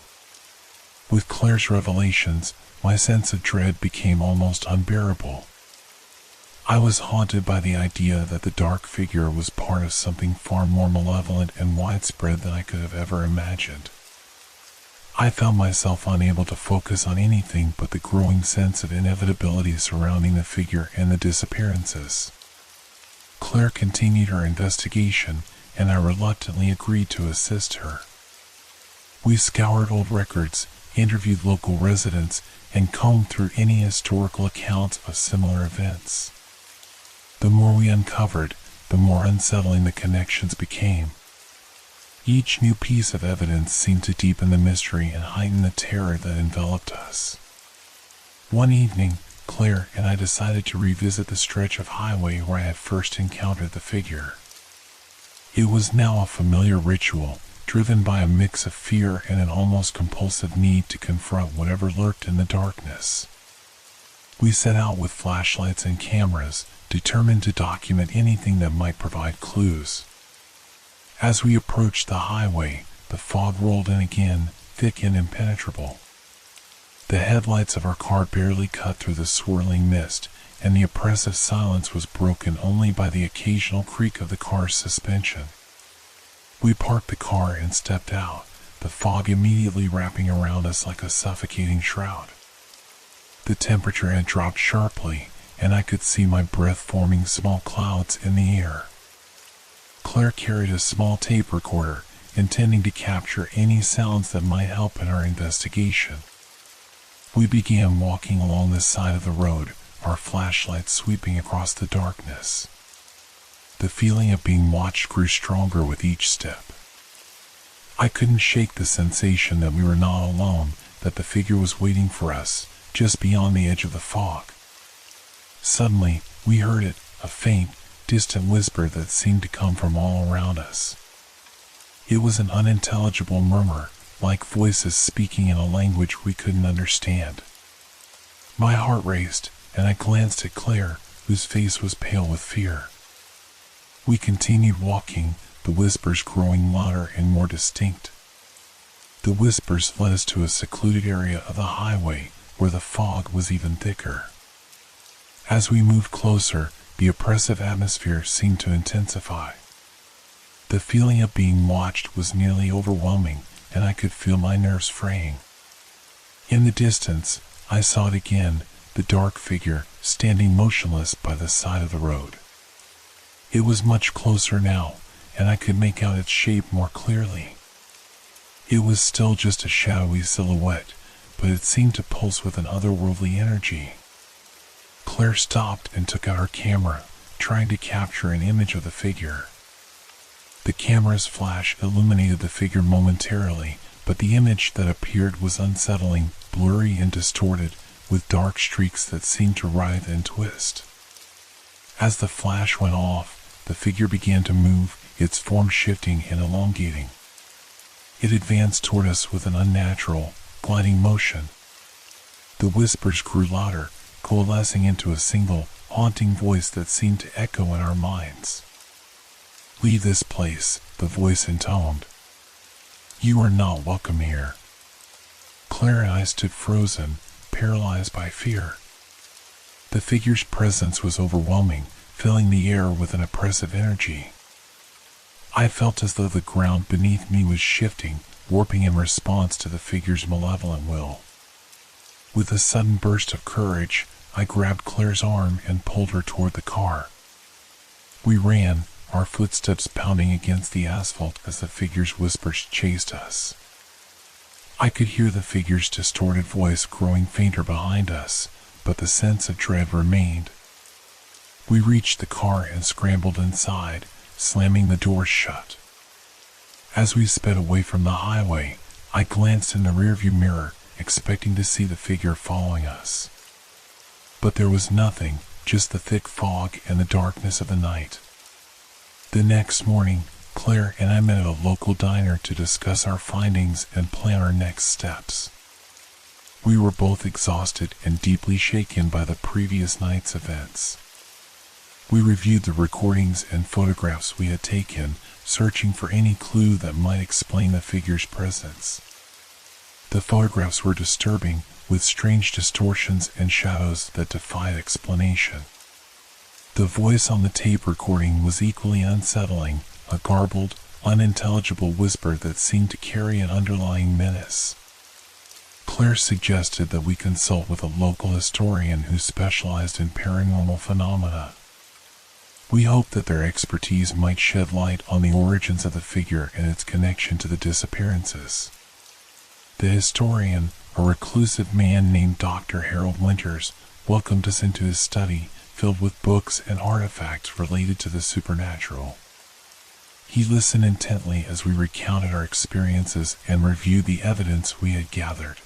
[SPEAKER 1] With Claire's revelations, my sense of dread became almost unbearable. I was haunted by the idea that the dark figure was part of something far more malevolent and widespread than I could have ever imagined. I found myself unable to focus on anything but the growing sense of inevitability surrounding the figure and the disappearances. Claire continued her investigation, and I reluctantly agreed to assist her. We scoured old records, interviewed local residents, and combed through any historical accounts of similar events. The more we uncovered, the more unsettling the connections became. Each new piece of evidence seemed to deepen the mystery and heighten the terror that enveloped us. One evening, Claire and I decided to revisit the stretch of highway where I had first encountered the figure. It was now a familiar ritual, driven by a mix of fear and an almost compulsive need to confront whatever lurked in the darkness. We set out with flashlights and cameras, determined to document anything that might provide clues. As we approached the highway, the fog rolled in again, thick and impenetrable. The headlights of our car barely cut through the swirling mist, and the oppressive silence was broken only by the occasional creak of the car's suspension. We parked the car and stepped out, the fog immediately wrapping around us like a suffocating shroud. The temperature had dropped sharply, and I could see my breath forming small clouds in the air. Claire carried a small tape recorder, intending to capture any sounds that might help in our investigation. We began walking along the side of the road, our flashlights sweeping across the darkness. The feeling of being watched grew stronger with each step. I couldn't shake the sensation that we were not alone, that the figure was waiting for us, just beyond the edge of the fog. Suddenly, we heard it, a faint, distant whisper that seemed to come from all around us. It was an unintelligible murmur, like voices speaking in a language we couldn't understand. My heart raced, and I glanced at Claire, whose face was pale with fear. We continued walking, the whispers growing louder and more distinct. The whispers led us to a secluded area of the highway, where the fog was even thicker. As we moved closer, the oppressive atmosphere seemed to intensify. The feeling of being watched was nearly overwhelming, and I could feel my nerves fraying. In the distance, I saw it again, the dark figure, standing motionless by the side of the road. It was much closer now, and I could make out its shape more clearly. It was still just a shadowy silhouette, but it seemed to pulse with an otherworldly energy. Claire stopped and took out her camera, trying to capture an image of the figure. The camera's flash illuminated the figure momentarily, but the image that appeared was unsettling, blurry and distorted, with dark streaks that seemed to writhe and twist. As the flash went off, the figure began to move, its form shifting and elongating. It advanced toward us with an unnatural, gliding motion. The whispers grew louder, coalescing into a single, haunting voice that seemed to echo in our minds. "Leave this place," the voice intoned. "You are not welcome here." Claire and I stood frozen, paralyzed by fear. The figure's presence was overwhelming, filling the air with an oppressive energy. I felt as though the ground beneath me was shifting, warping in response to the figure's malevolent will. With a sudden burst of courage, I grabbed Claire's arm and pulled her toward the car. We ran, our footsteps pounding against the asphalt as the figure's whispers chased us. I could hear the figure's distorted voice growing fainter behind us, but the sense of dread remained. We reached the car and scrambled inside, slamming the doors shut. As we sped away from the highway, I glanced in the rearview mirror, expecting to see the figure following us. But there was nothing, just the thick fog and the darkness of the night. The next morning, Claire and I met at a local diner to discuss our findings and plan our next steps. We were both exhausted and deeply shaken by the previous night's events. We reviewed the recordings and photographs we had taken, searching for any clue that might explain the figure's presence. The photographs were disturbing, with strange distortions and shadows that defied explanation. The voice on the tape recording was equally unsettling, a garbled, unintelligible whisper that seemed to carry an underlying menace. Claire suggested that we consult with a local historian who specialized in paranormal phenomena. We hoped that their expertise might shed light on the origins of the figure and its connection to the disappearances. The historian, a reclusive man named Dr. Harold Winters, welcomed us into his study, filled with books and artifacts related to the supernatural. He listened intently as we recounted our experiences and reviewed the evidence we had gathered.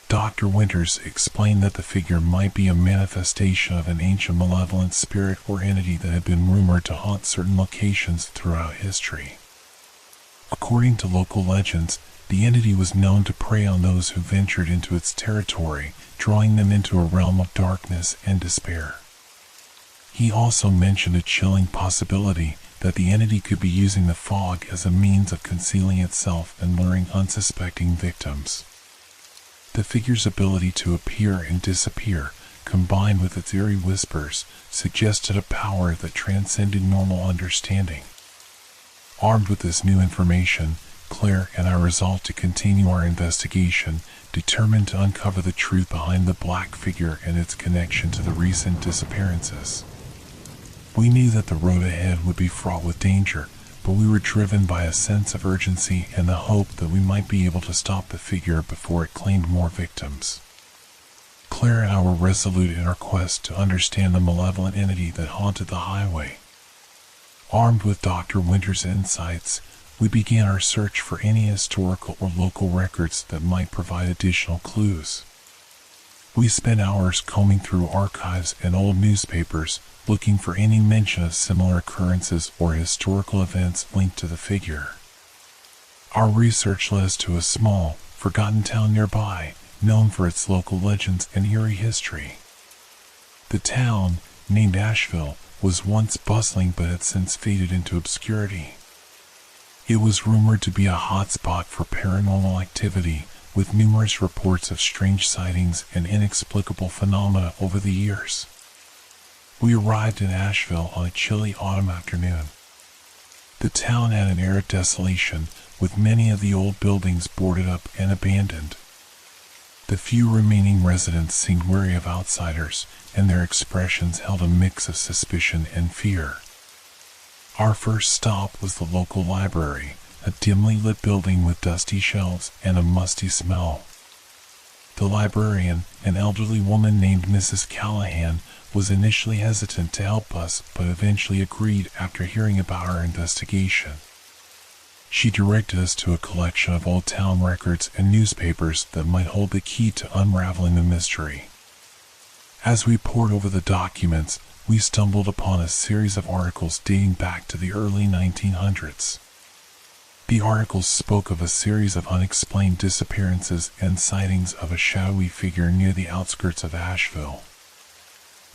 [SPEAKER 1] Dr. Winters explained that the figure might be a manifestation of an ancient malevolent spirit or entity that had been rumored to haunt certain locations throughout history. According to local legends, the entity was known to prey on those who ventured into its territory, drawing them into a realm of darkness and despair. He also mentioned a chilling possibility that the entity could be using the fog as a means of concealing itself and luring unsuspecting victims. The figure's ability to appear and disappear, combined with its eerie whispers, suggested a power that transcended normal understanding. Armed with this new information, Claire and I resolved to continue our investigation, determined to uncover the truth behind the black figure and its connection to the recent disappearances. We knew that the road ahead would be fraught with danger, but we were driven by a sense of urgency and the hope that we might be able to stop the figure before it claimed more victims. Claire and I were resolute in our quest to understand the malevolent entity that haunted the highway. Armed with Dr. Winters' insights, we began our search for any historical or local records that might provide additional clues. We spent hours combing through archives and old newspapers, looking for any mention of similar occurrences or historical events linked to the figure. Our research led us to a small, forgotten town nearby, known for its local legends and eerie history. The town, named Asheville, was once bustling but had since faded into obscurity. It was rumored to be a hotspot for paranormal activity, with numerous reports of strange sightings and inexplicable phenomena over the years. We arrived in Asheville on a chilly autumn afternoon. The town had an air of desolation, with many of the old buildings boarded up and abandoned. The few remaining residents seemed wary of outsiders, and their expressions held a mix of suspicion and fear. Our first stop was the local library, a dimly lit building with dusty shelves and a musty smell. The librarian, an elderly woman named Mrs. Callahan, was initially hesitant to help us but eventually agreed after hearing about our investigation. She directed us to a collection of old town records and newspapers that might hold the key to unraveling the mystery. As we pored over the documents, we stumbled upon a series of articles dating back to the early 1900s. The articles spoke of a series of unexplained disappearances and sightings of a shadowy figure near the outskirts of Asheville.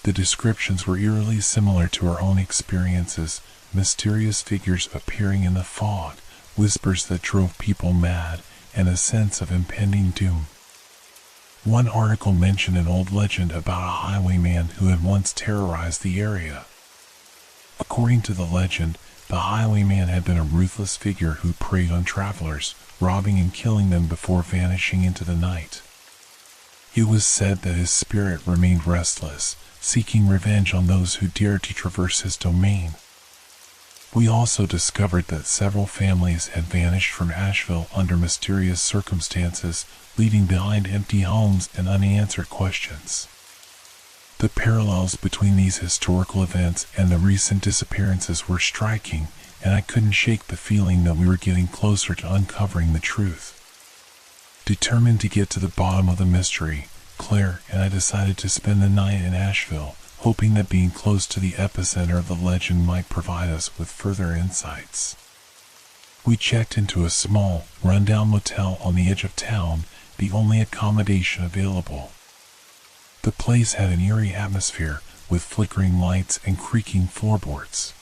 [SPEAKER 1] The descriptions were eerily similar to our own experiences: mysterious figures appearing in the fog, whispers that drove people mad, and a sense of impending doom. One article mentioned an old legend about a highwayman who had once terrorized the area. According to the legend, the highwayman had been a ruthless figure who preyed on travelers, robbing and killing them before vanishing into the night. It was said that his spirit remained restless, seeking revenge on those who dared to traverse his domain. We also discovered that several families had vanished from Asheville under mysterious circumstances, leaving behind empty homes and unanswered questions. The parallels between these historical events and the recent disappearances were striking, and I couldn't shake the feeling that we were getting closer to uncovering the truth. Determined to get to the bottom of the mystery, Claire and I decided to spend the night in Asheville, hoping that being close to the epicenter of the legend might provide us with further insights. We checked into a small, rundown motel on the edge of town, the only accommodation available. The place had an eerie atmosphere, with flickering lights and creaking floorboards.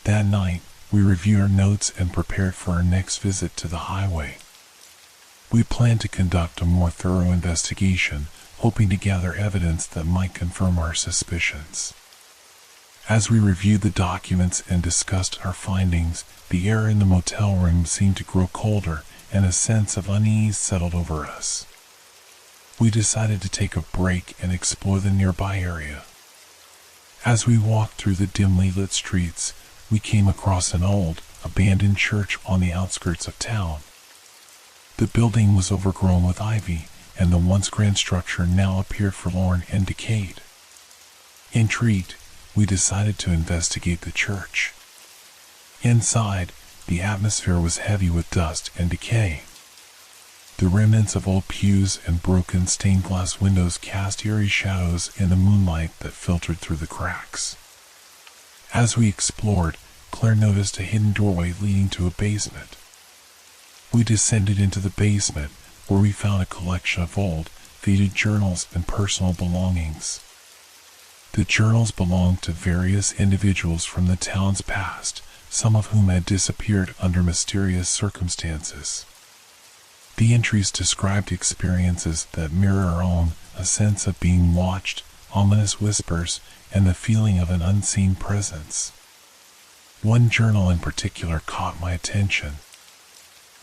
[SPEAKER 1] That night, we reviewed our notes and prepared for our next visit to the highway. We planned to conduct a more thorough investigation, hoping to gather evidence that might confirm our suspicions. As we reviewed the documents and discussed our findings, the air in the motel room seemed to grow colder, and a sense of unease settled over us. We decided to take a break and explore the nearby area. As we walked through the dimly lit streets, we came across an old, abandoned church on the outskirts of town. The building was overgrown with ivy, and the once grand structure now appeared forlorn and decayed. Intrigued, we decided to investigate the church. Inside, the atmosphere was heavy with dust and decay. The remnants of old pews and broken stained glass windows cast eerie shadows in the moonlight that filtered through the cracks. As we explored, Claire noticed a hidden doorway leading to a basement. We descended into the basement, where we found a collection of old, faded journals and personal belongings. The journals belonged to various individuals from the town's past, some of whom had disappeared under mysterious circumstances. The entries described experiences that mirror our own, a sense of being watched, ominous whispers, and the feeling of an unseen presence. One journal in particular caught my attention.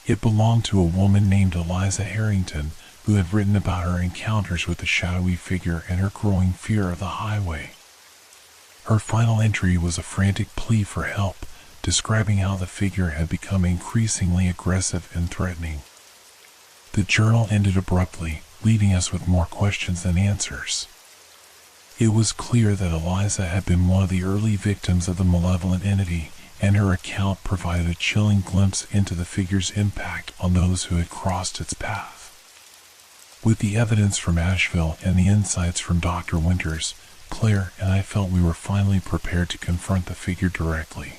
[SPEAKER 1] It belonged to a woman named Eliza Harrington, who had written about her encounters with the shadowy figure and her growing fear of the highway. Her final entry was a frantic plea for help, describing how the figure had become increasingly aggressive and threatening. The journal ended abruptly, leaving us with more questions than answers. It was clear that Eliza had been one of the early victims of the malevolent entity, and her account provided a chilling glimpse into the figure's impact on those who had crossed its path. With the evidence from Asheville and the insights from Dr. Winters, Claire and I felt we were finally prepared to confront the figure directly.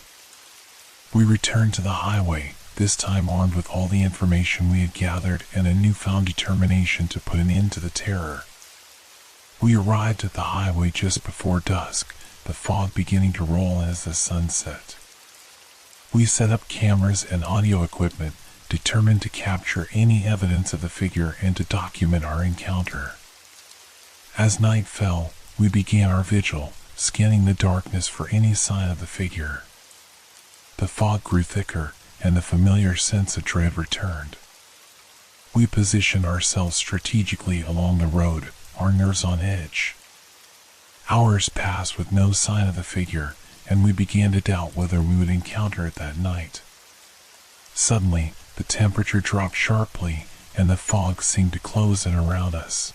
[SPEAKER 1] We returned to the highway, this time armed with all the information we had gathered and a newfound determination to put an end to the terror. We arrived at the highway just before dusk, the fog beginning to roll as the sun set. We set up cameras and audio equipment, determined to capture any evidence of the figure and to document our encounter. As night fell, we began our vigil, scanning the darkness for any sign of the figure. The fog grew thicker, and the familiar sense of dread returned. We positioned ourselves strategically along the road, our nerves on edge. Hours passed with no sign of the figure, and we began to doubt whether we would encounter it that night. Suddenly, the temperature dropped sharply, and the fog seemed to close in around us.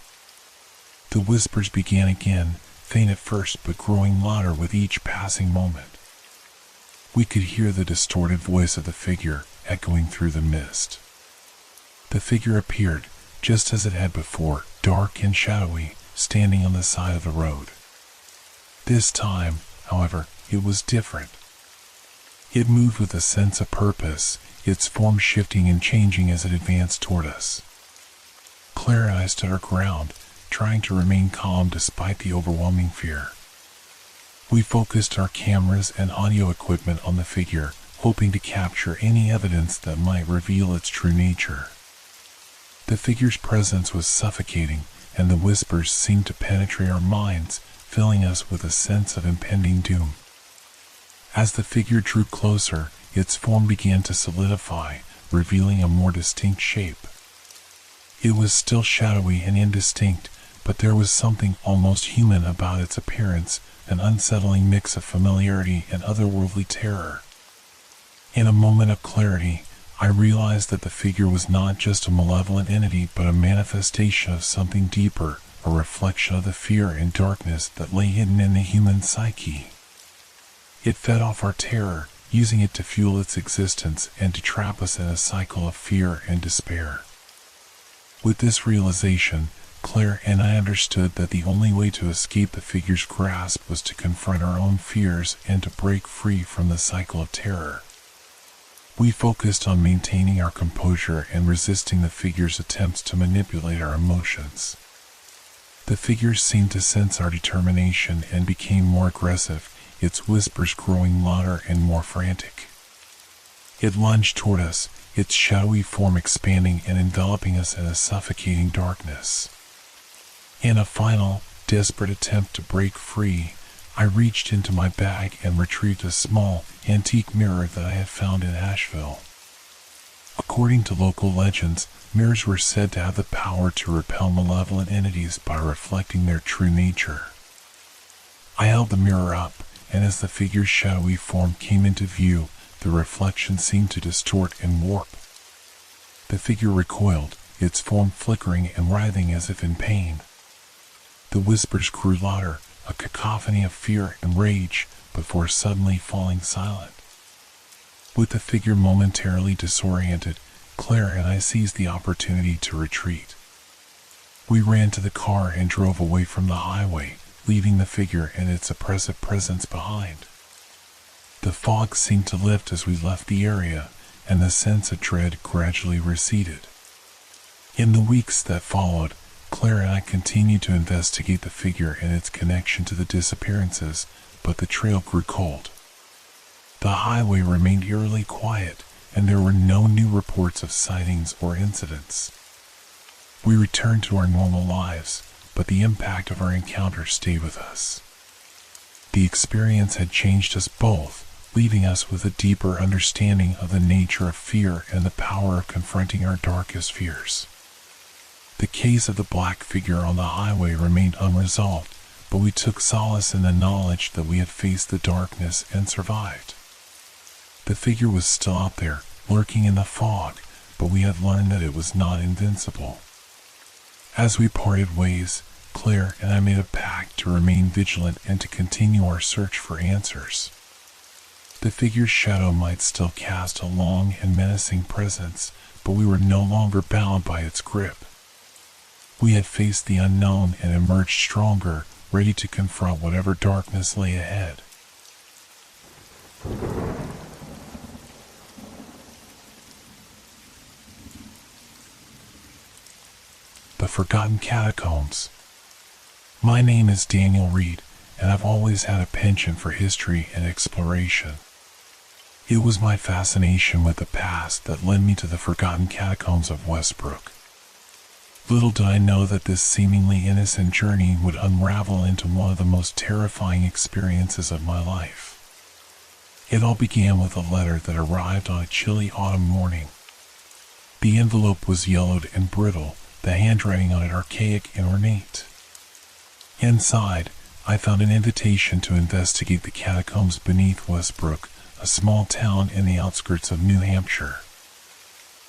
[SPEAKER 1] The whispers began again, faint at first but growing louder with each passing moment. We could hear the distorted voice of the figure echoing through the mist. The figure appeared, just as it had before, dark and shadowy, standing on the side of the road. This time, however, it was different. It moved with a sense of purpose, its form shifting and changing as it advanced toward us. Claire and I stood our ground, trying to remain calm despite the overwhelming fear. We focused our cameras and audio equipment on the figure, hoping to capture any evidence that might reveal its true nature. The figure's presence was suffocating, and the whispers seemed to penetrate our minds, filling us with a sense of impending doom. As the figure drew closer, its form began to solidify, revealing a more distinct shape. It was still shadowy and indistinct, but there was something almost human about its appearance, an unsettling mix of familiarity and otherworldly terror. In a moment of clarity, I realized that the figure was not just a malevolent entity but a manifestation of something deeper, a reflection of the fear and darkness that lay hidden in the human psyche. It fed off our terror, using it to fuel its existence and to trap us in a cycle of fear and despair. With this realization, Claire and I understood that the only way to escape the figure's grasp was to confront our own fears and to break free from the cycle of terror. We focused on maintaining our composure and resisting the figure's attempts to manipulate our emotions. The figure seemed to sense our determination and became more aggressive, its whispers growing louder and more frantic. It lunged toward us, its shadowy form expanding and enveloping us in a suffocating darkness. In a final, desperate attempt to break free, I reached into my bag and retrieved a small, antique mirror that I had found in Asheville. According to local legends, mirrors were said to have the power to repel malevolent entities by reflecting their true nature. I held the mirror up, and as the figure's shadowy form came into view, the reflection seemed to distort and warp. The figure recoiled, its form flickering and writhing as if in pain. The whispers grew louder, a cacophony of fear and rage, before suddenly falling silent. With the figure momentarily disoriented, Claire and I seized the opportunity to retreat. We ran to the car and drove away from the highway, leaving the figure and its oppressive presence behind. The fog seemed to lift as we left the area, and the sense of dread gradually receded. In the weeks that followed, Claire and I continued to investigate the figure and its connection to the disappearances, but the trail grew cold. The highway remained eerily quiet, and there were no new reports of sightings or incidents. We returned to our normal lives, but the impact of our encounter stayed with us. The experience had changed us both, leaving us with a deeper understanding of the nature of fear and the power of confronting our darkest fears. The case of the black figure on the highway remained unresolved, but we took solace in the knowledge that we had faced the darkness and survived. The figure was still out there, lurking in the fog, but we had learned that it was not invincible. As we parted ways, Claire and I made a pact to remain vigilant and to continue our search for answers. The figure's shadow might still cast a long and menacing presence, but we were no longer bound by its grip. We had faced the unknown and emerged stronger, ready to confront whatever darkness lay ahead. The Forgotten Catacombs. My name is Daniel Reed, and I've always had a penchant for history and exploration. It was my fascination with the past that led me to the Forgotten Catacombs of Westbrook. Little did I know that this seemingly innocent journey would unravel into one of the most terrifying experiences of my life. It all began with a letter that arrived on a chilly autumn morning. The envelope was yellowed and brittle, the handwriting on it archaic and ornate. Inside, I found an invitation to investigate the catacombs beneath Westbrook, a small town in the outskirts of New Hampshire.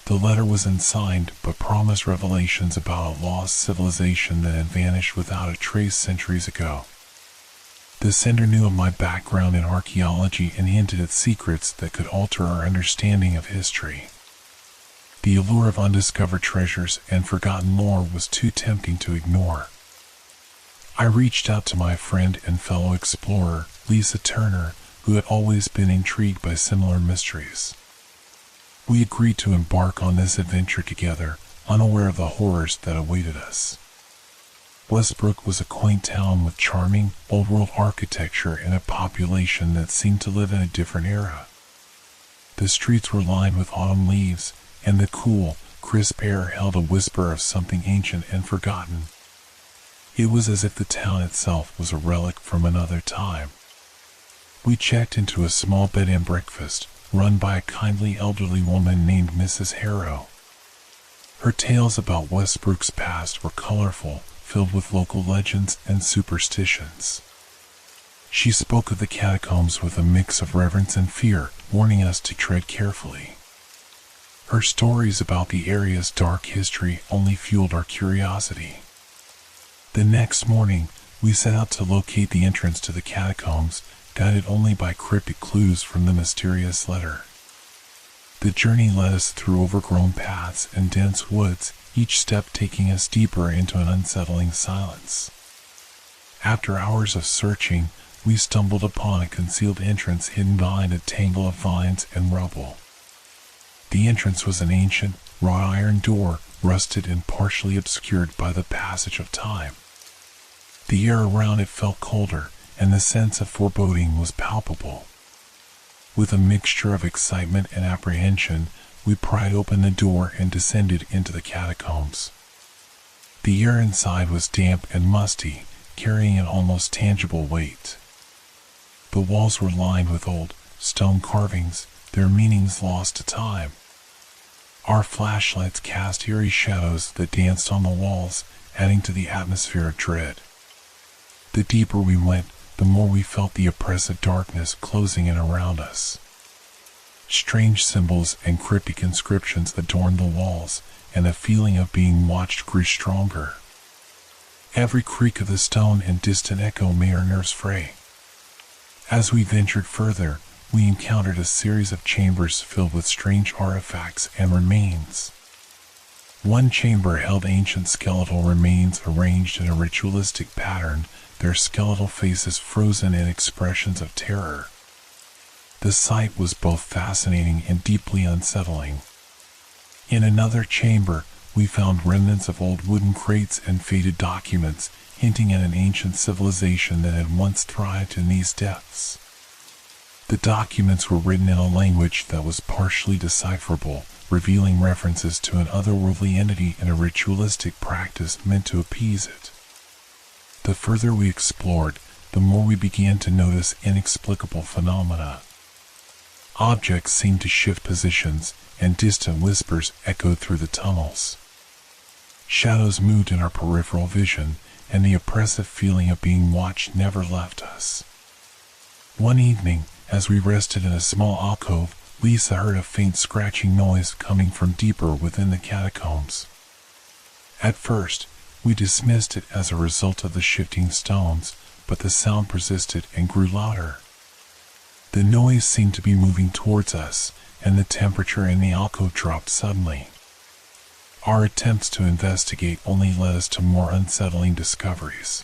[SPEAKER 1] The letter was unsigned, but promised revelations about a lost civilization that had vanished without a trace centuries ago. The sender knew of my background in archaeology and hinted at secrets that could alter our understanding of history. The allure of undiscovered treasures and forgotten lore was too tempting to ignore. I reached out to my friend and fellow explorer, Lisa Turner, who had always been intrigued by similar mysteries. We agreed to embark on this adventure together, unaware of the horrors that awaited us. Westbrook was a quaint town with charming, old-world architecture and a population that seemed to live in a different era. The streets were lined with autumn leaves, and the cool, crisp air held a whisper of something ancient and forgotten. It was as if the town itself was a relic from another time. We checked into a small bed and breakfast, run by a kindly elderly woman named Mrs. Harrow. Her tales about Westbrook's past were colorful, filled with local legends and superstitions. She spoke of the catacombs with a mix of reverence and fear, warning us to tread carefully. Her stories about the area's dark history only fueled our curiosity. The next morning, we set out to locate the entrance to the catacombs, guided only by cryptic clues from the mysterious letter. The journey led us through overgrown paths and dense woods, each step taking us deeper into an unsettling silence. After hours of searching, we stumbled upon a concealed entrance hidden behind a tangle of vines and rubble. The entrance was an ancient, wrought iron door, rusted and partially obscured by the passage of time. The air around it felt colder, and the sense of foreboding was palpable. With a mixture of excitement and apprehension, we pried open the door and descended into the catacombs. The air inside was damp and musty, carrying an almost tangible weight. The walls were lined with old, stone carvings, their meanings lost to time. Our flashlights cast eerie shadows that danced on the walls, adding to the atmosphere of dread. The deeper we went, the more we felt the oppressive darkness closing in around us. Strange symbols and cryptic inscriptions adorned the walls, and the feeling of being watched grew stronger. Every creak of the stone and distant echo made our nerves fray. As we ventured further, we encountered a series of chambers filled with strange artifacts and remains. One chamber held ancient skeletal remains arranged in a ritualistic pattern, their skeletal faces frozen in expressions of terror. The sight was both fascinating and deeply unsettling. In another chamber, we found remnants of old wooden crates and faded documents, hinting at an ancient civilization that had once thrived in these depths. The documents were written in a language that was partially decipherable, revealing references to an otherworldly entity and a ritualistic practice meant to appease it. The further we explored, the more we began to notice inexplicable phenomena. Objects seemed to shift positions, and distant whispers echoed through the tunnels. Shadows moved in our peripheral vision, and the oppressive feeling of being watched never left us. One evening, as we rested in a small alcove, Lisa heard a faint scratching noise coming from deeper within the catacombs. At first, we dismissed it as a result of the shifting stones, but the sound persisted and grew louder. The noise seemed to be moving towards us, and the temperature in the alcove dropped suddenly. Our attempts to investigate only led us to more unsettling discoveries.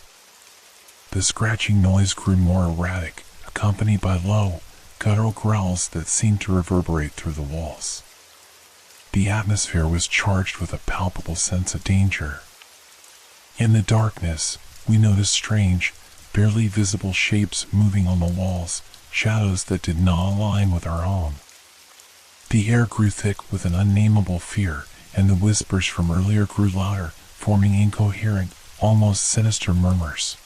[SPEAKER 1] The scratching noise grew more erratic, accompanied by low, guttural growls that seemed to reverberate through the walls. The atmosphere was charged with a palpable sense of danger. In the darkness, we noticed strange, barely visible shapes moving on the walls, shadows that did not align with our own. The air grew thick with an unnameable fear, and the whispers from earlier grew louder, forming incoherent, almost sinister murmurs.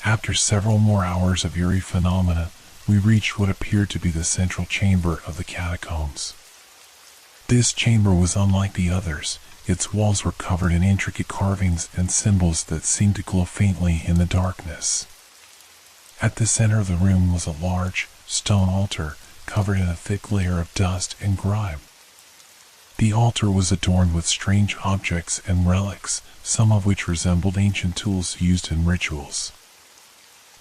[SPEAKER 1] After several more hours of eerie phenomena, we reached what appeared to be the central chamber of the catacombs. This chamber was unlike the others. Its walls were covered in intricate carvings and symbols that seemed to glow faintly in the darkness. At the center of the room was a large, stone altar, covered in a thick layer of dust and grime. The altar was adorned with strange objects and relics, some of which resembled ancient tools used in rituals.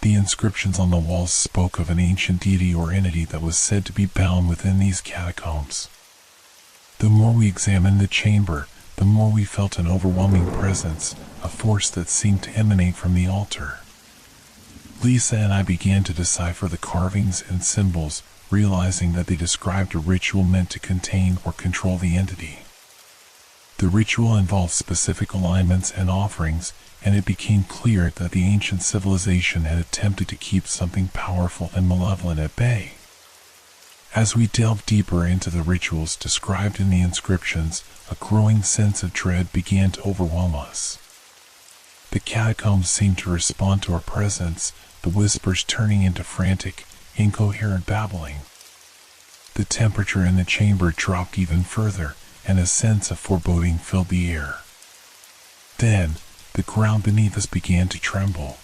[SPEAKER 1] The inscriptions on the walls spoke of an ancient deity or entity that was said to be bound within these catacombs. The more we examined the chamber, the more we felt an overwhelming presence, a force that seemed to emanate from the altar. Lisa and I began to decipher the carvings and symbols, realizing that they described a ritual meant to contain or control the entity. The ritual involved specific alignments and offerings, and it became clear that the ancient civilization had attempted to keep something powerful and malevolent at bay. As we delved deeper into the rituals described in the inscriptions, a growing sense of dread began to overwhelm us. The catacombs seemed to respond to our presence, the whispers turning into frantic, incoherent babbling. The temperature in the chamber dropped even further, and a sense of foreboding filled the air. Then, the ground beneath us began to tremble.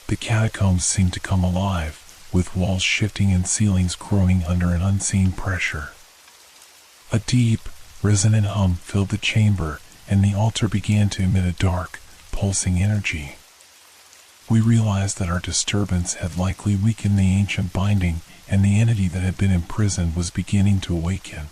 [SPEAKER 1] The catacombs seemed to come alive, with walls shifting and ceilings groaning under an unseen pressure. A deep, resonant hum filled the chamber, and the altar began to emit a dark, pulsing energy. We realized that our disturbance had likely weakened the ancient binding, and the entity that had been imprisoned was beginning to awaken.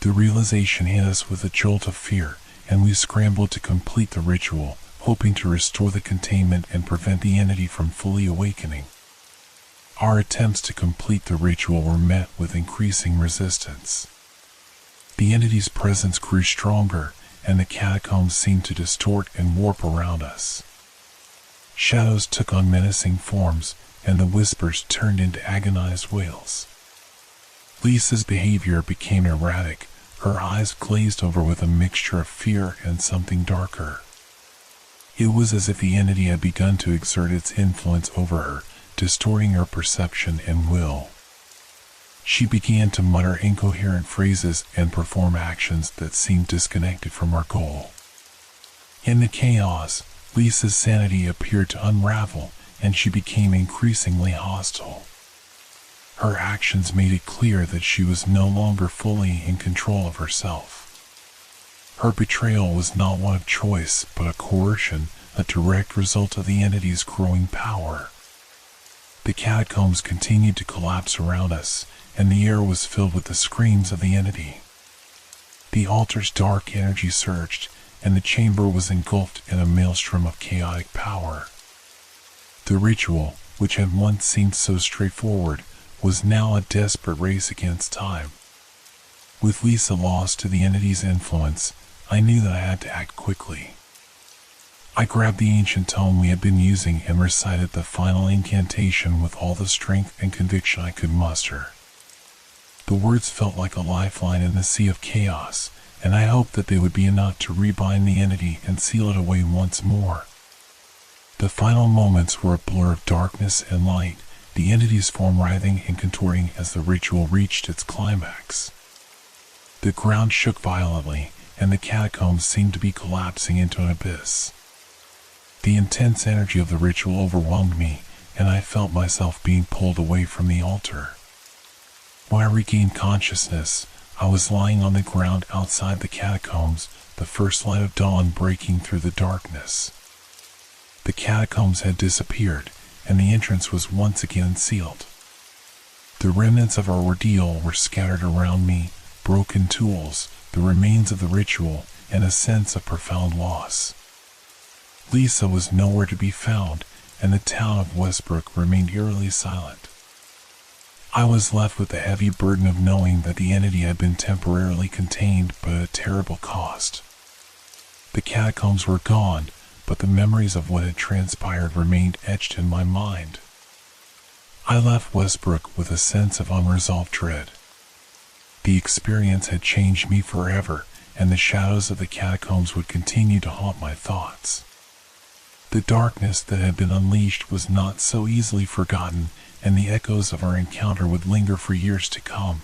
[SPEAKER 1] The realization hit us with a jolt of fear, and we scrambled to complete the ritual, hoping to restore the containment and prevent the entity from fully awakening. Our attempts to complete the ritual were met with increasing resistance. The entity's presence grew stronger, and the catacombs seemed to distort and warp around us. Shadows took on menacing forms, and the whispers turned into agonized wails. Lisa's behavior became erratic, her eyes glazed over with a mixture of fear and something darker. It was as if the entity had begun to exert its influence over her, distorting her perception and will. She began to mutter incoherent phrases and perform actions that seemed disconnected from our goal. In the chaos, Lisa's sanity appeared to unravel, and she became increasingly hostile. Her actions made it clear that she was no longer fully in control of herself. Her betrayal was not one of choice, but a coercion, a direct result of the entity's growing power. The catacombs continued to collapse around us, and the air was filled with the screams of the entity. The altar's dark energy surged, and the chamber was engulfed in a maelstrom of chaotic power. The ritual, which had once seemed so straightforward, was now a desperate race against time. With Lisa lost to the entity's influence, I knew that I had to act quickly. I grabbed the ancient tome we had been using and recited the final incantation with all the strength and conviction I could muster. The words felt like a lifeline in the sea of chaos, and I hoped that they would be enough to rebind the entity and seal it away once more. The final moments were a blur of darkness and light, the entity's form writhing and contorting as the ritual reached its climax. The ground shook violently, and the catacombs seemed to be collapsing into an abyss. The intense energy of the ritual overwhelmed me, and I felt myself being pulled away from the altar. When I regained consciousness, I was lying on the ground outside the catacombs, the first light of dawn breaking through the darkness. The catacombs had disappeared, and the entrance was once again sealed. The remnants of our ordeal were scattered around me, broken tools, the remains of the ritual, and a sense of profound loss. Lisa was nowhere to be found, and the town of Westbrook remained eerily silent. I was left with the heavy burden of knowing that the entity had been temporarily contained, but at a terrible cost. The catacombs were gone, but the memories of what had transpired remained etched in my mind. I left Westbrook with a sense of unresolved dread. The experience had changed me forever, and the shadows of the catacombs would continue to haunt my thoughts. The darkness that had been unleashed was not so easily forgotten, and the echoes of our encounter would linger for years to come.